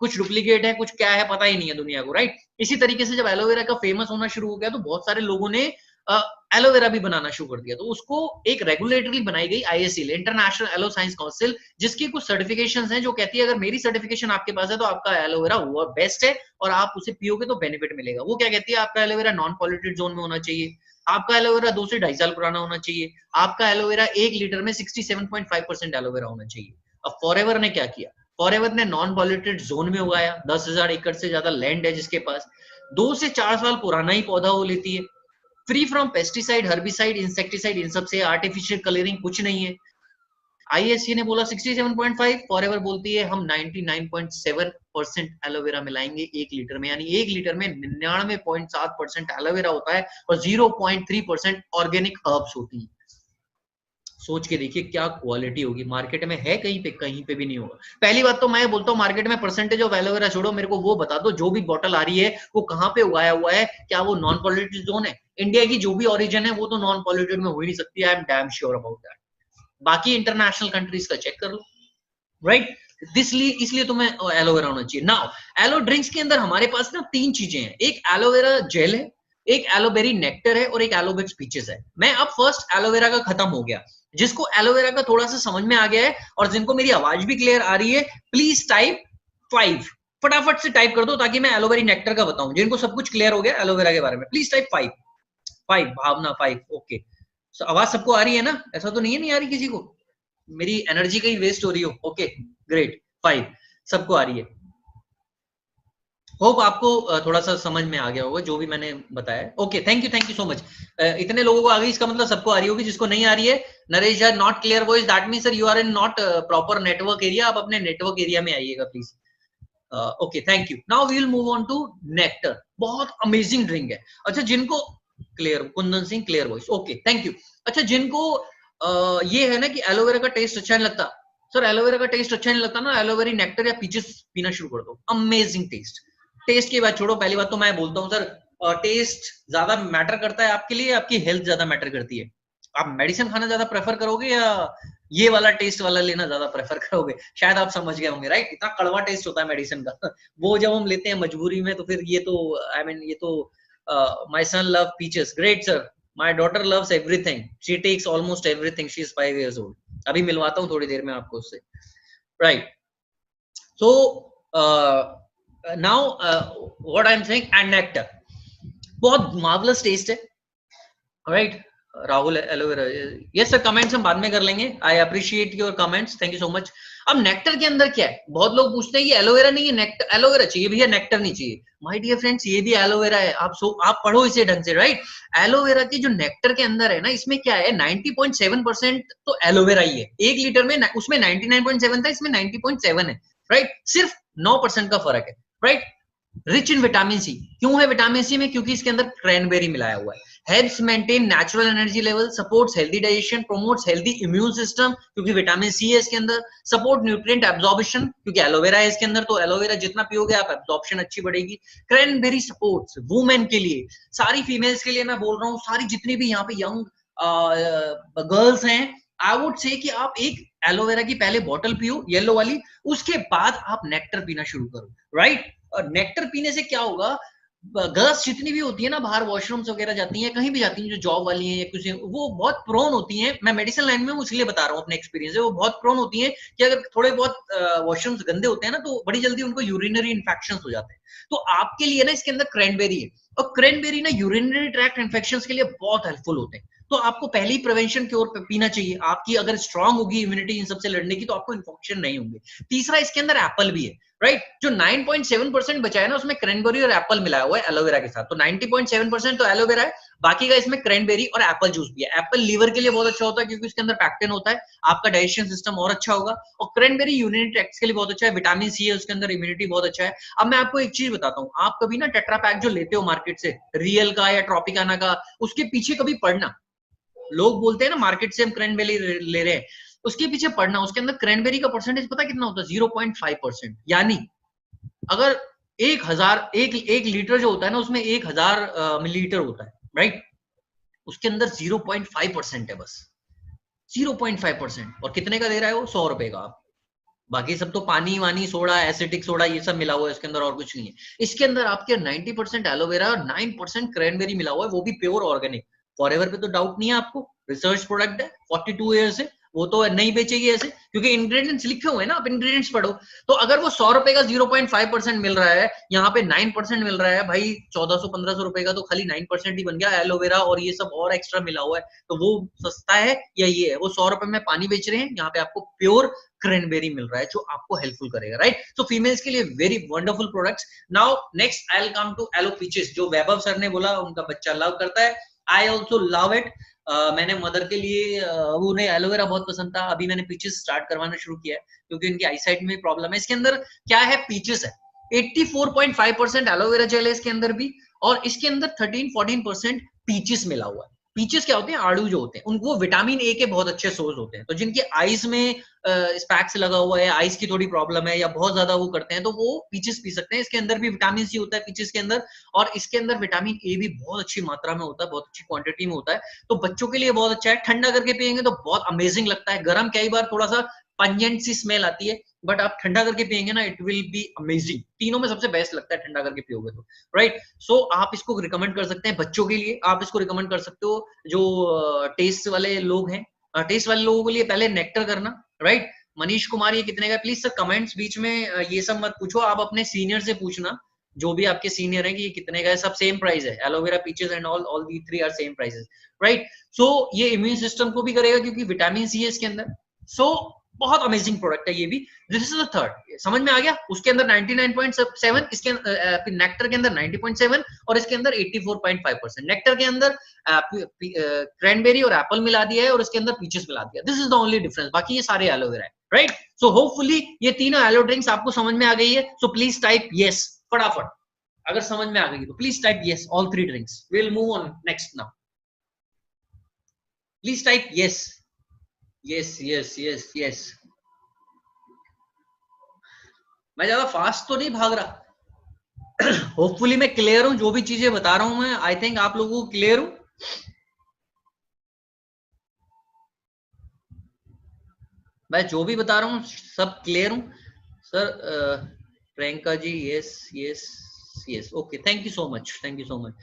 कुछ डुप्लीकेट है, कुछ क्या है, पता ही नहीं है दुनिया को, राइट? इसी तरीके से जब एलोवेरा का फेमस होना शुरू हो गया, तो बहुत सारे लोगों ने एलोवेरा भी बनाना शुरू कर दिया। तो उसको एक रेगुलेटरी बनाई गई, ISC, International Aloe Science Council, जिसकी कुछ सर्टिफिकेशंस हैं, जो कहती है अगर मेरी सर्टिफिकेशन आपके पास है तो आपका एलोवेरा वो बेस्ट है, और आप उसे पियोगे तो बेनिफिट मिलेगा। वो क्या कहती है? आपका एलोवेरा नॉन पॉल्यूटेड जोन में होना चाहिए, आपका एलोवेरा 2 से 2.5 साल पुराना होना चाहिए, आपका एलोवेरा 1 लीटर में 67.5% एलोवेरा होना चाहिए। अब फॉरएवर ने क्या किया? फॉरएवर ने नॉन पॉल्यूटेड जोन में उगाया, 10,000 एकड़ से ज्यादा लैंड है जिसके पास, 2 से 4 साल पुराना ही पौधा वो लेती है, free from pesticide, herbicide, insecticide, इन सब से, आर्टिफिशियल कलरिंग कुछ नहीं है। ISC ने बोला 67.5, फॉरएवर बोलती है हम 99.7% एलोवेरा मिलाएंगे 1 लीटर में, यानी 1 लीटर में 99.7% एलोवेरा होता है और 0.3% ऑर्गेनिक हर्ब्स होती है। सोच के देखिए क्या क्वालिटी होगी। मार्केट में है कहीं पे भी नहीं होगा। पहली बात तो मैं बोलता हूँ, मार्केट में परसेंटेज ऑफ एलोवेरा छोड़ो, मेरे को वो बता दो जो भी बॉटल आ रही है वो कहाँ पे उगाया हुआ है, क्या वो नॉन पॉल्यूटेड जोन है? इंडिया की जो भी ओरिजिन है वो तो नॉन पॉल्यूटेड में हो ही नहीं सकती, I am damn sure about that. बाकी इंटरनेशनल कंट्रीज का चेक कर लो, राइट? इसलिए तुम्हें एलोवेरा होना चाहिए। नाउ एलो ड्रिंक्स के अंदर हमारे पास ना 3 चीजें हैं, एक एलोवेरा जेल है, एक एलोबेरी नेक्टर है, और एक एलोवेरा पीचेस है। मैं अब फर्स्ट एलोवेरा का खत्म हो गया, जिसको एलोवेरा का थोड़ा सा समझ में आ गया है और जिनको मेरी आवाज भी क्लियर आ रही है, प्लीज टाइप 5, फटाफट से टाइप कर दो ताकि मैं एलोवेरी नेक्टर का बताऊं। जिनको सब कुछ क्लियर हो गया एलोवेरा के बारे में, प्लीज टाइप 5। Bhavna 5, okay. आवाज सबको आ रही है ना? ऐसा तो नहीं है नहीं आ रही किसी को, मेरी एनर्जी कहीं वेस्ट हो रही हो? ओके ग्रेट, 5 सबको आ रही है। होप आपको थोड़ा सा समझ में आ गया होगा जो भी मैंने बताया। Okay, thank you so much. इतने लोगों को आ गई, इसका मतलब सबको आ रही होगी। जिसको नहीं आ रही है, नरेश यार not clear voice, that mean sir you are in not proper network area. आप अपने नेटवर्क एरिया में आइएगा please. Okay, thank you. Now we will move on to nectar. बहुत अमेजिंग ड्रिंक है। अच्छा, जिनको clear, Kundan Singh clear voice, okay thank you. अच्छा, जिनको ये है ना कि एलोवेरा का टेस्ट अच्छा नहीं लगता, सर एलोवेरा का टेस्ट अच्छा नहीं लगता ना, एलोवेरा नेक्टर या पीचेस पीना शुरू कर दो। Amazing taste. टेस्ट की बात छोड़ो, पहली बात तो मैं बोलता हूँ सर, टेस्ट ज्यादा मैटर करता है आपके लिए, आपकी हेल्थ ज्यादा मैटर करती है। आप मेडिसिन खाना ज्यादा प्रेफर करोगे या ये वाला टेस्ट वाला लेना ज्यादा प्रेफर करोगे? शायद आप समझ गए होंगे, राइट? इतना कड़वा टेस्ट होता है मेडिसिन का वो जब हम लेते हैं मजबूरी में, तो फिर ये तो आई मीन ये तो my son love peaches, great sir. My daughter loves everything, she takes almost everything, she is 5 years old. अभी मिलवाता हूँ थोड़ी देर में आपको उससे, right? So now what I am saying, and nectar बहुत मार्वलस टेस्ट है, right? Rahul aloe vera, yes sir, comments हम बाद में कर लेंगे। I appreciate your comments, thank you so much. अब नेक्टर के अंदर क्या है? बहुत लोग पूछते हैं ये एलोवेरा नहीं है, नेक्टर एलोवेरा चाहिए भैया, नेक्टर नहीं चाहिए। माय डियर फ्रेंड्स, ये भी एलोवेरा है। आप पढ़ो इसे ढंग से, राइट? एलोवेरा की जो नेक्टर के अंदर है ना, इसमें क्या है, 90.7% तो एलोवेरा ही है। 1 लीटर में उसमें 99.7 था, इसमें 90.7 है, राइट? सिर्फ 9% का फर्क है, right? Rich in vitamin C. क्यों है विटामिन सी में? क्योंकि इसके अंदर क्रैनबेरी मिलाया हुआ है। Helps maintain natural energy level, supports healthy digestion, promotes healthy immune system, क्योंकि विटामिन सी है इसके अंदर। सपोर्ट न्यूट्रिएंट एब्जॉर्प्शन, क्योंकि एलोवेरा है इसके अंदर, तो एलोवेरा जितना पियोगे आप, एब्जॉर्प्शन अच्छी बढ़ेगी। क्रैनबेरी सपोर्ट्स वुमेन के लिए, सारी फीमेल्स के लिए मैं बोल रहा हूँ, सारी जितनी भी यहाँ पे यंग गर्ल्स हैं, आई वुड से कि आप एक एलोवेरा की पहले बॉटल पियो, येलो वाली, उसके बाद आप नेक्टर पीना शुरू करो, राइट? और नेक्टर पीने से क्या होगा, गर्ल्स जितनी भी होती है ना, बाहर वॉशरूम्स वगैरह जाती हैं, कहीं भी जाती हैं, जो जॉब वाली हैं या कुछ, वो बहुत प्रोन होती हैं। मैं मेडिसिन लाइन में हूँ इसलिए बता रहा हूँ अपने एक्सपीरियंस से। वो बहुत प्रोन होती हैं कि अगर थोड़े बहुत वॉशरूम्स गंदे होते हैं ना, तो बड़ी जल्दी उनको यूरिनरी इन्फेक्शन हो जाते हैं। तो आपके लिए ना इसके अंदर क्रैनबेरी है, और क्रैनबेरी ना यूरिनरी ट्रैक्ट इन्फेक्शन के लिए बहुत हेल्पफुल होते हैं। तो आपको पहले ही प्रिवेंशन की ओर पीना चाहिए। आपकी अगर स्ट्रांग होगी इम्यूनिटी इन सबसे लड़ने की, तो आपको इन्फेक्शन नहीं होंगे। तीसरा, इसके अंदर एप्पल भी है, राइट? जो 9.7% बचा है ना, उसमें क्रैनबेरी और एप्पल मिलाया हुआ है एलोवेरा के साथ। तो 90.7% तो एलोवेरा है, बाकी का इसमें क्रैनबेरी और एप्पल जूस भी है। एप्पल लीवर के लिए बहुत अच्छा होता है, क्योंकि इसके अंदर पैक्टिन होता है, आपका डाइजेशन सिस्टम और अच्छा होगा। और क्रैनबेरी यूरिनरी ट्रैक्ट के लिए बहुत अच्छा है, विटामिन सी है उसके अंदर, इम्यूनिटी बहुत अच्छा है। अब मैं आपको एक चीज बताता हूँ, आप कभी ना टेट्रा पैक जो लेते हो मार्केट से, रियल का या ट्रॉपिकाना का, उसके पीछे कभी पढ़ना। लोग बोलते हैं ना मार्केट से हम क्रैनबेरी ले रहे हैं, उसके पीछे पढ़ना, उसके अंदर क्रैनबेरी का परसेंटेज पता कितना होता है? 0.5%। यानी अगर 1 लीटर जो होता है ना, उसमें 1000 मिलीलीटर होता है, राइट? उसके अंदर 0.5% है बस, 0.5%। और कितने का दे रहा है वो? 100 रुपए का। आप बाकी सब तो पानी वानी, सोडा, एसिटिक सोडा, ये सब मिला हुआ है इसके अंदर, और कुछ नहीं है। इसके अंदर आपके 90% एलोवेरा और 9% क्रैनबेरी मिला हुआ है, वो भी प्योर ऑर्गेनिक। फॉरएवर पे तो डाउट नहीं है आपको, रिसर्च प्रोडक्ट है, 42 ईयर से। वो तो नहीं बेचेगी ऐसे, क्योंकि इंग्रेडिएंट्स लिखे हुए हैं ना, आप इंग्रेडिएंट्स पढ़ो। तो अगर वो 100 रुपए का 0.5% मिल रहा है, यहाँ पे 9% मिल रहा है भाई, 1400-1500 रुपए का तो खाली 9% ही बन गया। एलोवेरा और ये सब और एक्स्ट्रा मिला हुआ है, तो वो सस्ता है या ये है? वो 100 रुपए में पानी बेच रहे हैं, यहाँ पे आपको प्योर क्रैनबेरी मिल रहा है, जो आपको हेल्पफुल करेगा, राइट? सो फीमेल्स के लिए very wonderful products. Now next I will come to aloe peaches, जो वैभव सर ने बोला उनका बच्चा लव करता है। I also love it. मैंने मदर के लिए, उन्हें एलोवेरा बहुत पसंद था, अभी मैंने पीचेस स्टार्ट करवाना शुरू किया है, क्योंकि उनकी आईसाइट में प्रॉब्लम है। इसके अंदर क्या है? पीचेस है, 84.5% एलोवेरा जेल है इसके अंदर भी, और इसके अंदर 13-14% पीचेस मिला हुआ है। पीचेस क्या होते हैं? आड़ू जो होते हैं, उनको विटामिन ए के बहुत अच्छे सोर्स होते हैं। तो जिनके आईज में स्पैक्स लगा हुआ है, आईज की थोड़ी प्रॉब्लम है, या बहुत ज्यादा वो करते हैं, तो वो पीचेस पी सकते हैं। इसके अंदर भी विटामिन सी होता है पीचेस के अंदर, और इसके अंदर विटामिन ए भी बहुत अच्छी मात्रा में होता है, बहुत अच्छी क्वांटिटी में होता है। तो बच्चों के लिए बहुत अच्छा है। ठंडा करके पियेंगे तो बहुत अमेजिंग लगता है। गर्म कई बार थोड़ा सा पंजेंट सी स्मेल आती है, बट आप ठंडा करके पियेंगे ना, इट विल बी अमेजिंग। तीनों में सबसे बेस्ट लगता है ठंडा करके पियोगे तो, राइट? सो आप इसको रिकमेंड कर सकते हैं बच्चों के लिए। आप इसको रिकमेंड कर सकते हो जो टेस्ट वाले लोग हैं। टेस्ट वाले लोगों के लिए पहले नेक्टर करना, राइट? मनीष कुमार ये कितने का? प्लीज सर कमेंट्स बीच में ये सब मत पूछो, आप अपने सीनियर से पूछना, जो भी आपके सीनियर है, कि ये कितने का है। सब सेम प्राइस है, aloe vera, peaches and all the three are same prices, right? So ये इम्यून सिस्टम को भी करेगा, क्योंकि विटामिन सी है इसके अंदर। सो बहुत अमेजिंग प्रोडक्ट है ये भी। दिस इज द थर्ड, समझ में आ गया। उसके अंदर 99.7, इसके नेक्टर के अंदर 90.7 और इसके अंदर 84.5%। नेक्टर के अंदर क्रैनबेरी और एप्पल मिला दिया है और इसके अंदर पीचेस मिला दिया। This is the only difference, बाकी ये सारे एलोवेरा है, राइट। सो होपफुली ये तीनों एलो ड्रिंक्स आपको समझ में आ गई है। सो प्लीज टाइप यस फटाफट, अगर समझ में आ गई तो please type yes, all three drinks. We will move on next now, please type yes yes yes yes yes. मैं ज्यादा फास्ट तो नहीं भाग रहा। होपफुली मैं क्लियर हूं, जो भी चीजें बता रहा हूं मैं, आई थिंक आप लोगों को क्लियर हूं। मैं जो भी बता रहा हूं सब क्लियर हूं sir. Priyanka ji yes yes yes, okay, thank you so much, thank you so much.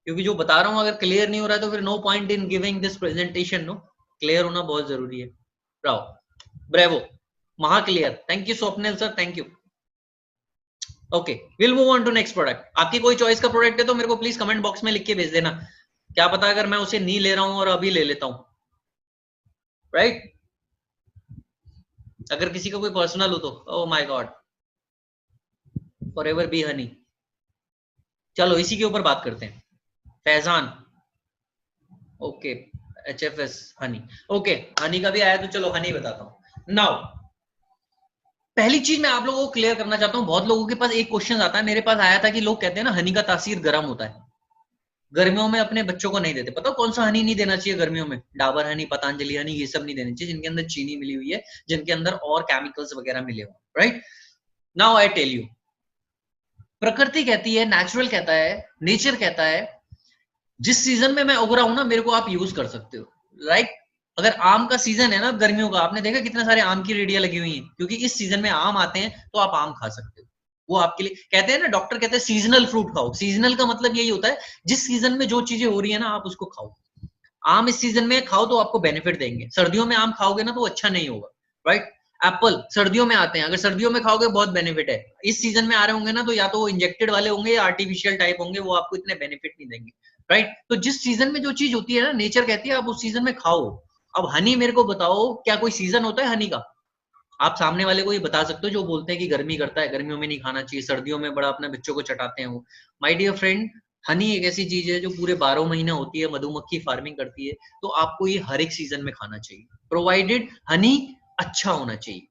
क्योंकि जो बता रहा हूं अगर क्लियर नहीं हो रहा है तो फिर no point in giving this presentation. No, clear होना बहुत जरूरी है। Bravo, Maha clear, thank you Swapnil sir, thank you. Okay, will move on to next product. आपकी कोई चॉइस का प्रोडक्ट है तो मेरे को प्लीज कमेंट बॉक्स में लिख के भेज देना, क्या पता अगर मैं उसे नहीं ले रहा हूं और अभी ले लेता हूं, राइट। अगर किसी का कोई पर्सनल हो तो, oh my God, forever B Honey. चलो इसी के ऊपर बात करते हैं। Faizan, okay, HFS Honey, okay, Honey का भी आया तो चलो हनी बताता हूं। नाउ पहली चीज मैं आप लोगों को क्लियर करना चाहता हूं, बहुत लोगों के पास एक क्वेश्चन आता है, मेरे पास आया था कि लोग कहते हैं ना हनी का तासीर गर्म होता है, गर्मियों में अपने बच्चों को नहीं देते। पता कौन सा हनी नहीं देना चाहिए गर्मियों में? डाबर हनी, पतंजलि हनी, ये सब नहीं देना चाहिए जिनके अंदर चीनी मिली हुई है, जिनके अंदर और केमिकल्स वगैरह मिले हुए, right. Now I tell you, प्रकृति कहती है, नेचुरल कहता है, नेचर कहता है, जिस सीजन में मैं उग रहा हूं ना मेरे को आप यूज कर सकते हो, राइट। अगर आम का सीजन है ना गर्मियों का, आपने देखा कितने सारे आम की रेडियां लगी हुई हैं, क्योंकि इस सीजन में आम आते हैं तो आप आम खा सकते हो। वो आपके लिए कहते हैं ना, डॉक्टर कहते हैं सीजनल फ्रूट खाओ। सीजनल का मतलब यही होता है जिस सीजन में जो चीजें हो रही है ना आप उसको खाओ। आम इस सीजन में खाओ तो आपको बेनिफिट देंगे, सर्दियों में आम खाओगे ना तो अच्छा नहीं होगा, राइट। एप्पल सर्दियों में आते हैं, अगर सर्दियों में खाओगे बहुत बेनिफिट है। इस सीजन में आ रहे होंगे ना तो या तो वो इंजेक्टेड वाले होंगे या आर्टिफिशियल टाइप होंगे, वो आपको इतने बेनिफिट नहीं देंगे, राइट। तो जिस सीजन में जो चीज होती है ना, नेचर कहती है आप उस सीजन में खाओ। अब हनी, मेरे को बताओ क्या कोई सीजन होता है हनी का? आप सामने वाले को ये बता सकते हो जो बोलते हैं कि गर्मी करता है, गर्मियों में नहीं खाना चाहिए, सर्दियों में बड़ा अपने बच्चों को चटाते हैं वो। माय डियर फ्रेंड, हनी एक ऐसी चीज है जो पूरे 12 महीने होती है, मधुमक्खी फार्मिंग करती है, तो आपको ये हर एक सीजन में खाना चाहिए, प्रोवाइडेड हनी अच्छा होना चाहिए,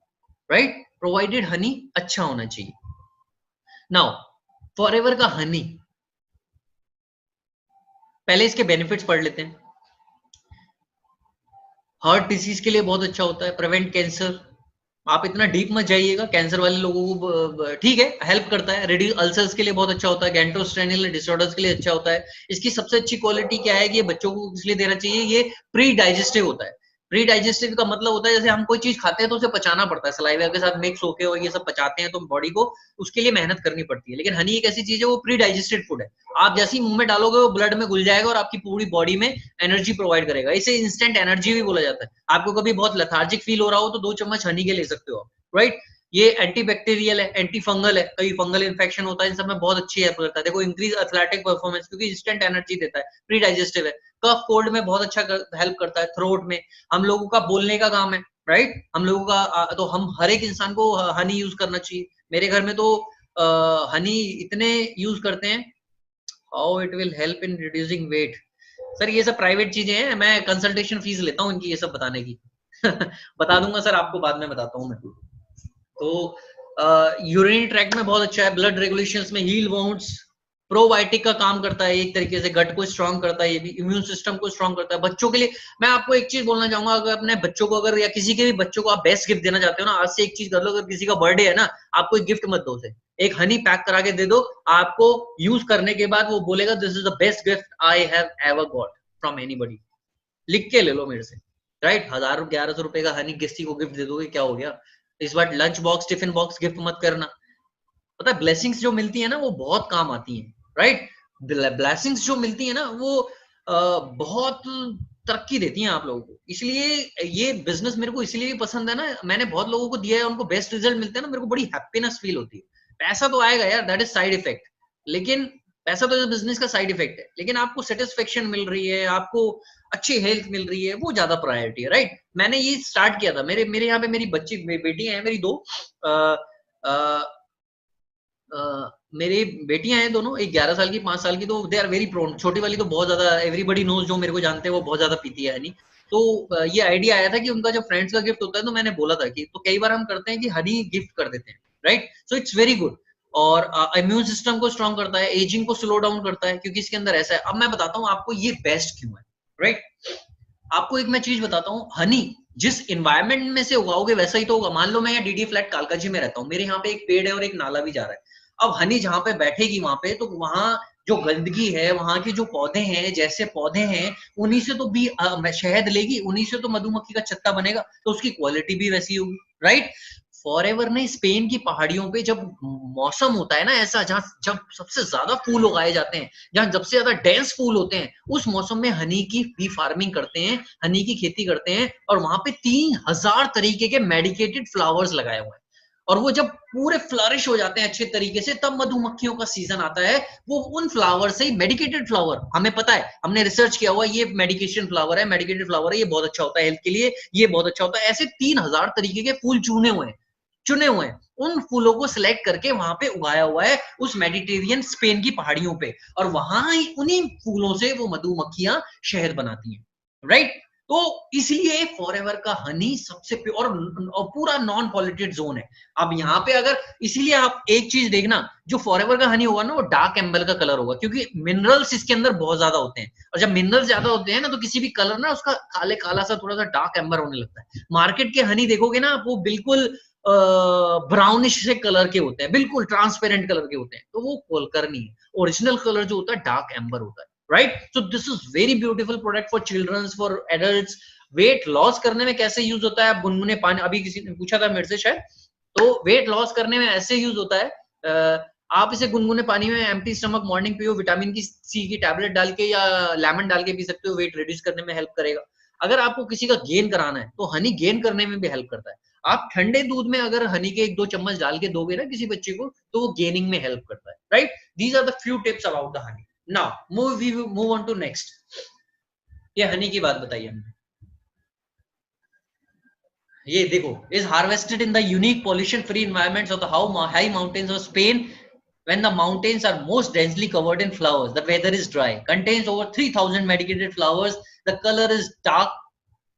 राइट। प्रोवाइडेड हनी अच्छा होना चाहिए। नाउ फॉरएवर का हनी, पहले इसके बेनिफिट्स पढ़ लेते हैं। हार्ट डिसीज के लिए बहुत अच्छा होता है, प्रिवेंट कैंसर। आप इतना डीप मत जाइएगा, कैंसर वाले लोगों को ठीक है हेल्प करता है। रेड्यूस अल्सर्स के लिए बहुत अच्छा होता है, गैस्ट्रोइंटेस्टाइनल डिसऑर्डर्स के लिए अच्छा होता है। इसकी सबसे अच्छी क्वालिटी क्या है कि ये बच्चों को इसलिए देना चाहिए, ये प्री डाइजेस्टिव होता है। प्री डाइजेस्टिव का मतलब होता है जैसे हम कोई चीज खाते हैं तो उसे पचाना पड़ता है, सलाइवा के साथ मिक्स होके और ये सब पचाते हैं तो बॉडी को उसके लिए मेहनत करनी पड़ती है। लेकिन हनी एक ऐसी चीज है, वो प्री डाइजेस्टेड फूड है, आप जैसे ही मुंह में डालोगे वो ब्लड में घुल जाएगा और आपकी पूरी बॉडी में एनर्जी प्रोवाइड करेगा। इसे इंस्टेंट एनर्जी भी बोला जाता है। आपको कभी बहुत लेथार्जिक फील हो रहा हो तो 2 चम्मच हनी के ले सकते हो, राइट। ये एंटी बैक्टीरियल है, एंटी फंगल है, कई फंगल इन्फेक्शन होता है इन सब में बहुत अच्छी हेल्प करता है। देखो इंक्रीज एथलेटिक परफॉर्मेंस, क्योंकि इंस्टेंट एनर्जी देता है, प्री डाइजेस्टिव है। कफ कोल्ड में बहुत अच्छा हेल्प करता है, थ्रोट में, हम लोगों का बोलने का काम है, राइट। हम लोगों का तो हम हर एक इंसान को हनी यूज करना चाहिए। मेरे घर में तो हनी इतने यूज करते हैं। How it will help in reducing weight, sir ये सब प्राइवेट चीजें हैं, मैं कंसल्टेशन फीस लेता हूँ इनकी ये सब बताने की। बता दूंगा सर आपको, बाद में बताता हूँ मैं। तो यूरिनरी ट्रैक्ट में बहुत अच्छा है, ब्लड रेगुलेशंस में, हील वाउंड्स, प्रोबायोटिक का काम करता है एक तरीके से, गट को स्ट्रांग करता है, ये भी इम्यून सिस्टम को स्ट्रांग करता है। बच्चों के लिए मैं आपको एक चीज बोलना चाहूंगा, अगर अपने बच्चों को, अगर या किसी के भी बच्चों को आप बेस्ट गिफ्ट देना चाहते हो ना, आज से एक चीज कर लो, अगर किसी का बर्थडे है ना, आप कोई गिफ्ट मत दो उसे, एक हनी पैक करा के दे दो। आपको यूज करने के बाद वो बोलेगा this is the best gift I have ever got from anybody. लिख के ले लो मेरे से, राइट। 1000-1100 रुपए का हनी किसी को गिफ्ट दे दोगे, क्या हो गया? इस बार lunch box, tiffin box gift मत करना। पता है ब्लेसिंग्स जो मिलती है ना वो बहुत काम आती है, राइट। ब्लेसिंग्स जो मिलती है ना वो बहुत तरक्की देती हैं आप लोगों को। इसलिए ये बिजनेस मेरे को इसलिए भी पसंद है ना, मैंने बहुत लोगों को दिया है, उनको बेस्ट रिजल्ट मिलते हैं ना, मेरे को बड़ी हैप्पीनेस फील होती है। पैसा तो आएगा यार, दैट इज साइड इफेक्ट, लेकिन पैसा तो इस बिजनेस का साइड इफेक्ट है, लेकिन आपको सेटिस्फेक्शन मिल रही है, आपको अच्छी हेल्थ मिल रही है, वो ज्यादा प्रायोरिटी है, राइट। मैंने ये स्टार्ट किया था, मेरे मेरे यहाँ पे मेरी बच्ची बेटियां हैं मेरी दो, मेरी बेटियां हैं दोनों, एक 11 साल की 5 साल की, तो दे आर वेरी प्रोन। छोटी वाली तो बहुत ज्यादा, एवरीबडी नोज, जो मेरे को जानते हैं वो बहुत ज्यादा पीती है हनी। तो ये आइडिया आया था कि उनका जब फ्रेंड्स का गिफ्ट होता है, तो मैंने बोला था कि तो कई बार हम करते हैं कि हनी गिफ्ट कर देते हैं, right. So it's very good, और इम्यून सिस्टम को स्ट्रॉन्ग करता है, एजिंग को स्लो डाउन करता है, क्योंकि इसके अंदर ऐसा है। अब मैं बताता हूँ आपको ये बेस्ट क्यों है, राइट। आपको एक मैं चीज बताता हूँ, हनी जिस इन्वायरमेंट में से उगाओगे वैसा ही तो होगा। मान लो मैं यहाँ डीडी फ्लैट कालकाजी में रहता हूँ, मेरे यहाँ पे एक पेड़ है और एक नाला भी जा रहा है। अब हनी जहां पे बैठेगी वहां पे, तो वहां जो गंदगी है, वहां के जो पौधे हैं, जैसे पौधे हैं, उन्हीं से तो भी शहद लेगी, उन्हीं से तो मधुमक्खी का छत्ता बनेगा, तो उसकी क्वालिटी भी वैसी होगी, राइट। फॉरएवर ने स्पेन की पहाड़ियों पे जब मौसम होता है ना ऐसा, जहां जब सबसे ज्यादा फूल उगाए जाते हैं, जहां सबसे ज्यादा डेंस फूल होते हैं, उस मौसम में हनी की बी फार्मिंग करते हैं, हनी की खेती करते हैं, और वहां पे 3000 तरीके के मेडिकेटेड फ्लावर्स लगाए हुए हैं। और वो जब पूरे फ्लरिश हो जाते हैं अच्छे तरीके से, तब मधुमक्खियों का सीजन आता है। वो उन फ्लावर से ही, मेडिकेटेड फ्लावर, हमें पता है, हमने रिसर्च किया हुआ, ये मेडिकेशन फ्लावर है, मेडिकेटेड फ्लावर है, ये बहुत अच्छा होता है हेल्थ के लिए, ये बहुत अच्छा होता है। ऐसे 3000 तरीके के फूल चुने हुए हैं, उन फूलों को सिलेक्ट करके वहां पे उगाया हुआ है, उस मेडिटेरियन स्पेन की पहाड़ियों पे, और वहां ही उन्हीं फूलों से वो मधुमक्खियां शहद बनाती हैं, राइट। तो इसलिए फॉरएवर का हनी सबसे प्योर और पूरा नॉन पॉल्यूटेड जोन है। अब यहाँ पे अगर, इसीलिए आप एक चीज देखना, जो फॉरएवर का हनी होगा ना, वो डार्क एम्बर का कलर होगा, क्योंकि मिनरल्स इसके अंदर बहुत ज्यादा होते हैं, और जब मिनरल्स ज्यादा होते हैं ना, तो किसी भी कलर ना उसका काले काला सा थोड़ा सा डार्क एम्बर होने लगता है। मार्केट के हनी देखोगे ना, वो बिल्कुल ब्राउनिश से कलर के होते हैं, बिल्कुल ट्रांसपेरेंट कलर के होते हैं, तो वो कोलकर नहीं है। ओरिजिनल कलर जो होता है डार्क एम्बर होता है, right. So this is very beautiful product for childrens, for adults. Weight loss करने में कैसे यूज होता है, आप गुनगुने पानी, अभी किसी ने पूछा था मेरे से शायद, तो वेट लॉस करने में ऐसे यूज होता है, आप इसे गुनगुने पानी में एम्प्टी स्टमक मॉर्निंग पियो, विटामिन की सी की टैबलेट डाल के या लेमन डाल के पी सकते हो, वेट रिड्यूस करने में हेल्प करेगा। अगर आपको किसी का गेन कराना है, तो हनी गेन करने में भी हेल्प करता है। आप ठंडे दूध में अगर हनी के 1-2 चम्मच डाल के दोगे ना किसी बच्चे को, तो वो गेनिंग में हेल्प करता है, right. These are the few tips about the honey. Now move on to next. ये हनी की बात बताइए हमने, ये देखो, is harvested in the unique pollution free environments of the high mountains of Spain. When the mountains are most densely covered in flowers, the weather is dry, contains over 3000 medicated flowers, the color is dark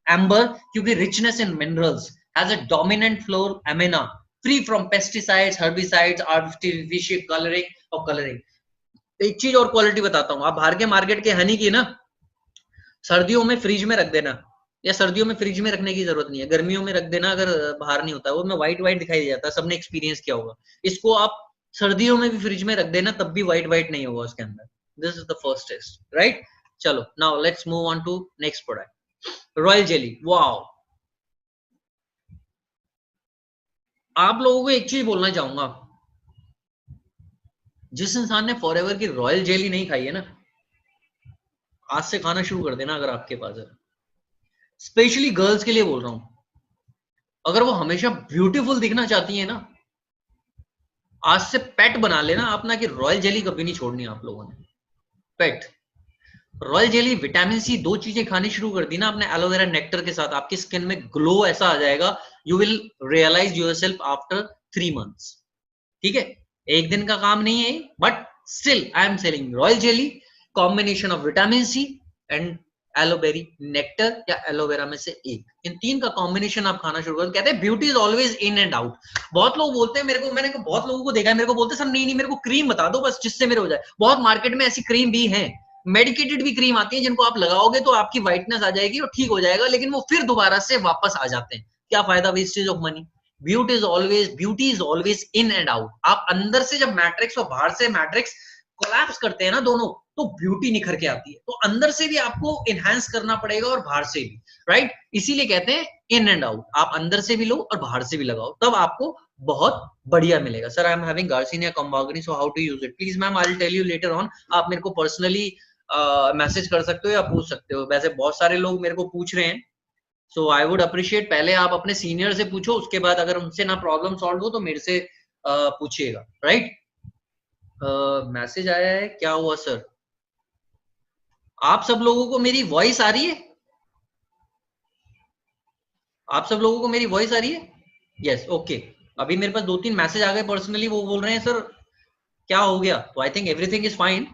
amber क्योंकि richness in minerals, has a dominant floral amena, free from pesticides, herbicides, artificial coloring or coloring. एक चीज और quality बताता हूँ, आप बाहर के market के हनी की ना, सर्दियों में फ्रिज में रख देना, या सर्दियों में फ्रिज में रखने की जरूरत नहीं है, गर्मियों में रख देना, अगर बाहर नहीं होता, वो में व्हाइट व्हाइट दिखाई दे जाता है, सबने एक्सपीरियंस किया होगा। इसको आप सर्दियों में भी फ्रिज में रख देना, तब भी व्हाइट व्हाइट नहीं होगा उसके अंदर। This is the first test, right. चलो now let's move on to next product, royal jelly. Wow, आप लोगों को एक चीज बोलना चाहूंगा, जिस इंसान ने फॉरएवर की रॉयल जेली नहीं खाई है ना, आज से खाना शुरू कर देना अगर आपके पास है। स्पेशली गर्ल्स के लिए बोल रहा हूं, अगर वो हमेशा ब्यूटीफुल दिखना चाहती है ना, आज से पेट बना लेना अपना, कि रॉयल जेली कभी नहीं छोड़नी आप लोगों ने, पेट। रॉयल जेली, विटामिन सी, 2 चीजें खानी शुरू कर दी ना आपने एलोवेरा नेक्टर के साथ, आपकी स्किन में ग्लो ऐसा आ जाएगा, you will realise yourself after 3 months. ठीक है, एक दिन का काम नहीं है, but still I am selling royal jelly, combination of vitamin C and aloe berry nectar, या एलोवेरा में से एक, इन 3 का कॉम्बिनेशन आप खाना शुरू करो। कहते हैं beauty is always in and out. बहुत लोग बोलते हैं मेरे को, मैंने बहुत लोगों को देखा है, मेरे को बोलते हैं सर नहीं मेरे को क्रीम बता दो बस जिससे मेरे हो जाए। बहुत मार्केट में ऐसी क्रीम भी है, मेडिकेटेड भी क्रीम आती है, जिनको आप लगाओगे तो आपकी व्हाइटनेस आ जाएगी और ठीक हो जाएगा, लेकिन वो फिर दोबारा से वापस आ जाते हैं। क्या फायदा, wastage of money. Beauty is always in and out. आप अंदर से जब मैट्रिक्स और बाहर से मैट्रिक्स कोलैप्स करते हैं ना दोनों, तो ब्यूटी निखर के आती है। तो अंदर से भी आपको इनहेंस करना पड़ेगा और बाहर से भी, राइट। इसीलिए कहते हैं इन एंड आउट, आप अंदर से भी लो और बाहर से भी लगाओ, तब आपको बहुत बढ़िया मिलेगा। Sir I am having garcinia cambogia, so how to use it, please ma'am I will tell you later on. आप मेरे को पर्सनली मैसेज कर सकते हो या पूछ सकते हो, वैसे बहुत सारे लोग मेरे को पूछ रहे हैं, सो आई वुड अप्रिशिएट, पहले आप अपने सीनियर से पूछो, उसके बाद अगर उनसे ना प्रॉब्लम सॉल्व हो तो मेरे से पूछिएगा, राइट। मैसेज आया है, क्या हुआ सर? आप सब लोगों को मेरी वॉइस आ रही है? आप सब लोगों को मेरी वॉइस आ रही है? Yes, okay. अभी मेरे पास 2-3 मैसेज आ गए पर्सनली, वो बोल रहे हैं सर क्या हो गया? तो I think everything is fine.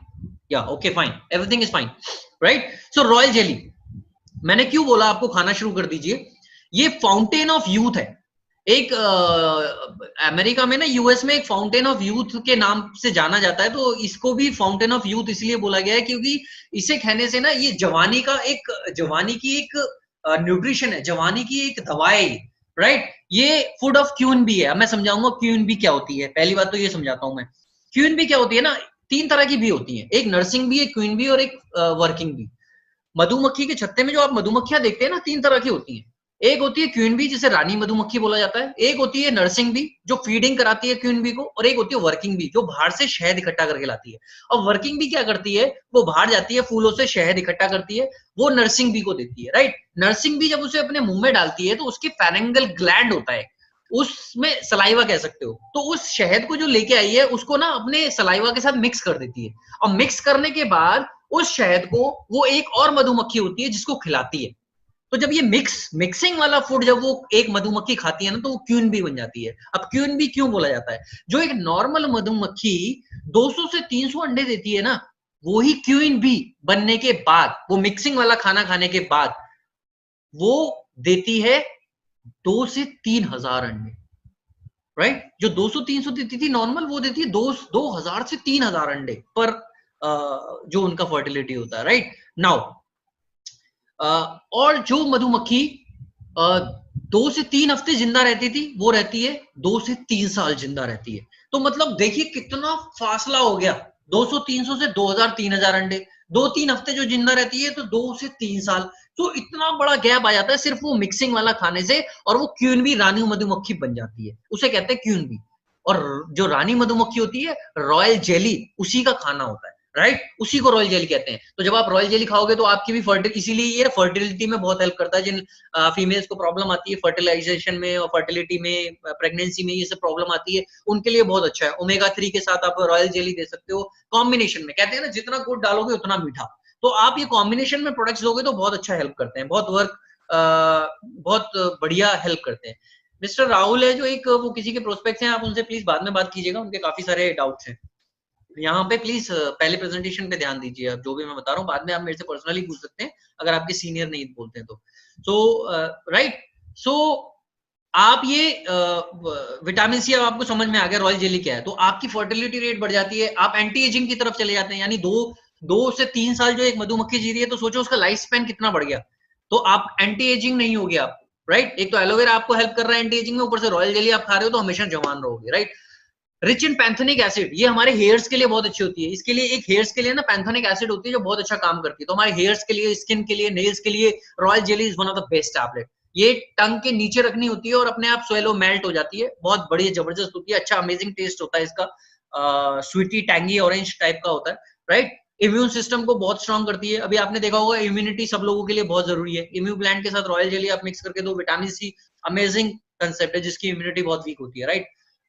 या okay, fine, everything is fine, right? So royal jelly, मैंने क्यों बोला आपको खाना शुरू कर दीजिए? ये फाउंटेन ऑफ यूथ है। एक अमेरिका में ना, यूएस में एक फाउंटेन ऑफ यूथ के नाम से जाना जाता है, तो इसको भी फाउंटेन ऑफ यूथ इसलिए बोला गया है क्योंकि इसे खाने से ना ये जवानी की एक न्यूट्रिशन है, जवानी की एक दवा है, राइट? ये फूड ऑफ क्यून भी है। अब मैं समझाऊंगा क्यून भी क्या होती है। पहली बात तो ये समझाता हूं मैं, क्वीन बी क्या होती है ना, 3 तरह की भी होती है, एक नर्सिंग बी, एक क्वीन बी और एक वर्किंग बी। मधुमक्खी के छत्ते में जो आप मधुमक्खियां देखते हैं ना, 3 तरह की होती हैं। एक होती है क्वीन बी, जिसे रानी मधुमक्खी बोला जाता है। एक होती है नर्सिंग बी, जो फीडिंग कराती है क्वीन बी को। और एक होती है वर्किंग बी, जो बाहर से शहद इकट्ठा करके लाती है। और वर्किंग बी क्या करती है, वो बाहर जाती है, फूलों से शहद इकट्ठा करती है, वो नर्सिंग बी को देती है, राइट? नर्सिंग बी जब उसे अपने मुंह में डालती है तो उसके फेरेंगल ग्लैंड होता है, उसमें सलाइवा कह सकते हो, तो उस शहद को जो लेके आई है उसको ना अपने सलाइवा के साथ मिक्स कर देती है। और मिक्स करने के बाद उस शहद को वो एक और मधुमक्खी होती है जिसको खिलाती है। तो जब ये मिक्सिंग वाला फूड जब वो एक मधुमक्खी खाती है ना, तो वो क्यून बी बन जाती है। अब क्यून बी क्यों बोला जाता है? जो एक नॉर्मल मधुमक्खी 200 से 300 अंडे देती है ना, वो ही क्यून बी बनने के बाद, वो मिक्सिंग वाला खाना खाने के बाद वो देती है 2 से 3 हजार अंडे, राइट? जो 200-300 देती थी नॉर्मल, वो देती है 2,000 से 3,000 अंडे पर जो उनका फर्टिलिटी होता है, राइट? नाउ और जो मधुमक्खी 2 से 3 हफ्ते जिंदा रहती थी, वो रहती है 2 से 3 साल जिंदा रहती है। तो मतलब देखिए कितना फासला हो गया, 200-300 से 2,000-3,000 अंडे, 2-3 हफ्ते जो जिंदा रहती है, तो 2 से 3 साल। तो इतना बड़ा गैप आ जाता है सिर्फ वो मिक्सिंग वाला खाने से, और वो क्वीन बी, रानी मधुमक्खी बन जाती है, उसे कहते हैं क्वीन बी। और जो रानी मधुमक्खी होती है, रॉयल जेली, उसी का खाना होता है, राइट? उसी को रॉयल जेली कहते हैं। तो जब आप रॉयल जेली खाओगे तो आपकी भी इसीलिए ये फर्टिलिटी में बहुत हेल्प करता है। जिन फीमेल्स को प्रॉब्लम आती है फर्टिलाइजेशन में और फर्टिलिटी में, प्रेगनेंसी में, ये सब प्रॉब्लम आती है, उनके लिए बहुत अच्छा है। ओमेगा 3 के साथ आप रॉयल जेली दे सकते हो कॉम्बिनेशन में। कहते हैं ना, जितना गुड़ डालोगे उतना मीठा। तो आप ये कॉम्बिनेशन में प्रोडक्ट्स दोगे तो बहुत अच्छा हेल्प करते हैं, बहुत वर्क, बहुत बढ़िया हेल्प करते हैं। मिस्टर राहुल है जो एक, वो किसी के प्रोस्पेक्ट्स हैं, आप उनसे प्लीज बाद में बात कीजिएगा, उनके काफी सारे डाउट्स हैं। यहाँ पे प्लीज पहले प्रेजेंटेशन पे ध्यान दीजिए। आप जो भी मैं बता रहा हूँ बाद में आप मेरे से पर्सनली पूछ सकते हैं, अगर आपके सीनियर नहीं बोलते हैं तो। सो राइट, सो आप ये विटामिन सी अब आपको समझ में आ गया रॉयल जेली क्या है, तो आपकी फर्टिलिटी रेट बढ़ जाती है, आप एंटी एजिंग की तरफ चले जाते हैं। यानी 2 से 3 साल जो एक मधुमक्खी जी रही है, तो सोचो उसका लाइफ स्पैन कितना बढ़ गया। तो आप एंटी एजिंग नहीं होगी आप, राइट? एक तो एलोवेरा आपको हेल्प कर रहा है एंटी एजिंग में, ऊपर से रॉयल जेली आप खा रहे हो तो हमेशा जवान रहोगे, राइट? रिच इन पैंथेनिक एसिड, ये हमारे हेयर्स के लिए बहुत अच्छी होती है। इसके लिए एक हेयर्स के लिए ना पैंथेनिक एसिड होती है जो बहुत अच्छा काम करती है। तो हमारे हेयर्स के लिए, स्किन के लिए, नेल्स के लिए royal jelly is one of the best tablet. ये टंग के नीचे रखनी होती है और अपने आप स्वेलो मेल्ट हो जाती है, बहुत बढ़िया जबरदस्त होती है, अच्छा अमेजिंग टेस्ट होता है इसका, स्वीटी टैंगी ऑरेंज टाइप का होता है, राइट? इम्यून सिस्टम को बहुत स्ट्रॉन्ग करती है। अभी आपने देखा होगा इम्यूनिटी सब लोगों के लिए बहुत जरूरी है। इम्यून प्लांट के साथ रॉयल जेली आप मिक्स करके दो, विटामिन सी अमेजिंग कंसेप्ट है जिसकी इम्यूनिटी बहुत वीक होती है, राइट?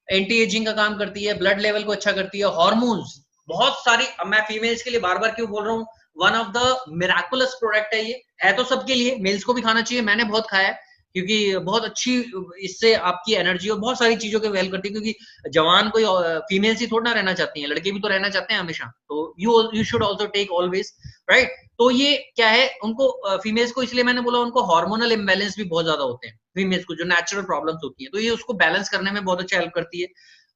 एंटी एजिंग का काम करती है, ब्लड लेवल को अच्छा करती है, हार्मोन्स बहुत सारी। अब मैं फीमेल्स के लिए बार बार क्यों बोल रहा हूँ, one of the miraculous product है ये, है तो सबके लिए, मेल्स को भी खाना चाहिए, मैंने बहुत खाया है, क्योंकि बहुत अच्छी इससे आपकी एनर्जी और बहुत सारी चीजों के हेल्प करती है। क्योंकि जवान कोई फीमेल्स ही थोड़ा ना रहना चाहती हैं, लड़के भी तो रहना चाहते हैं हमेशा, तो you should also take always, right? तो ये क्या है, उनको फीमेल्स को इसलिए मैंने बोला, उनको हार्मोनल इम्बैलेंस भी बहुत ज्यादा होते हैं फीमेल्स को, जो नेचुरल प्रॉब्लम्स होती है, तो ये उसको बैलेंस करने में बहुत अच्छा हेल्प करती है।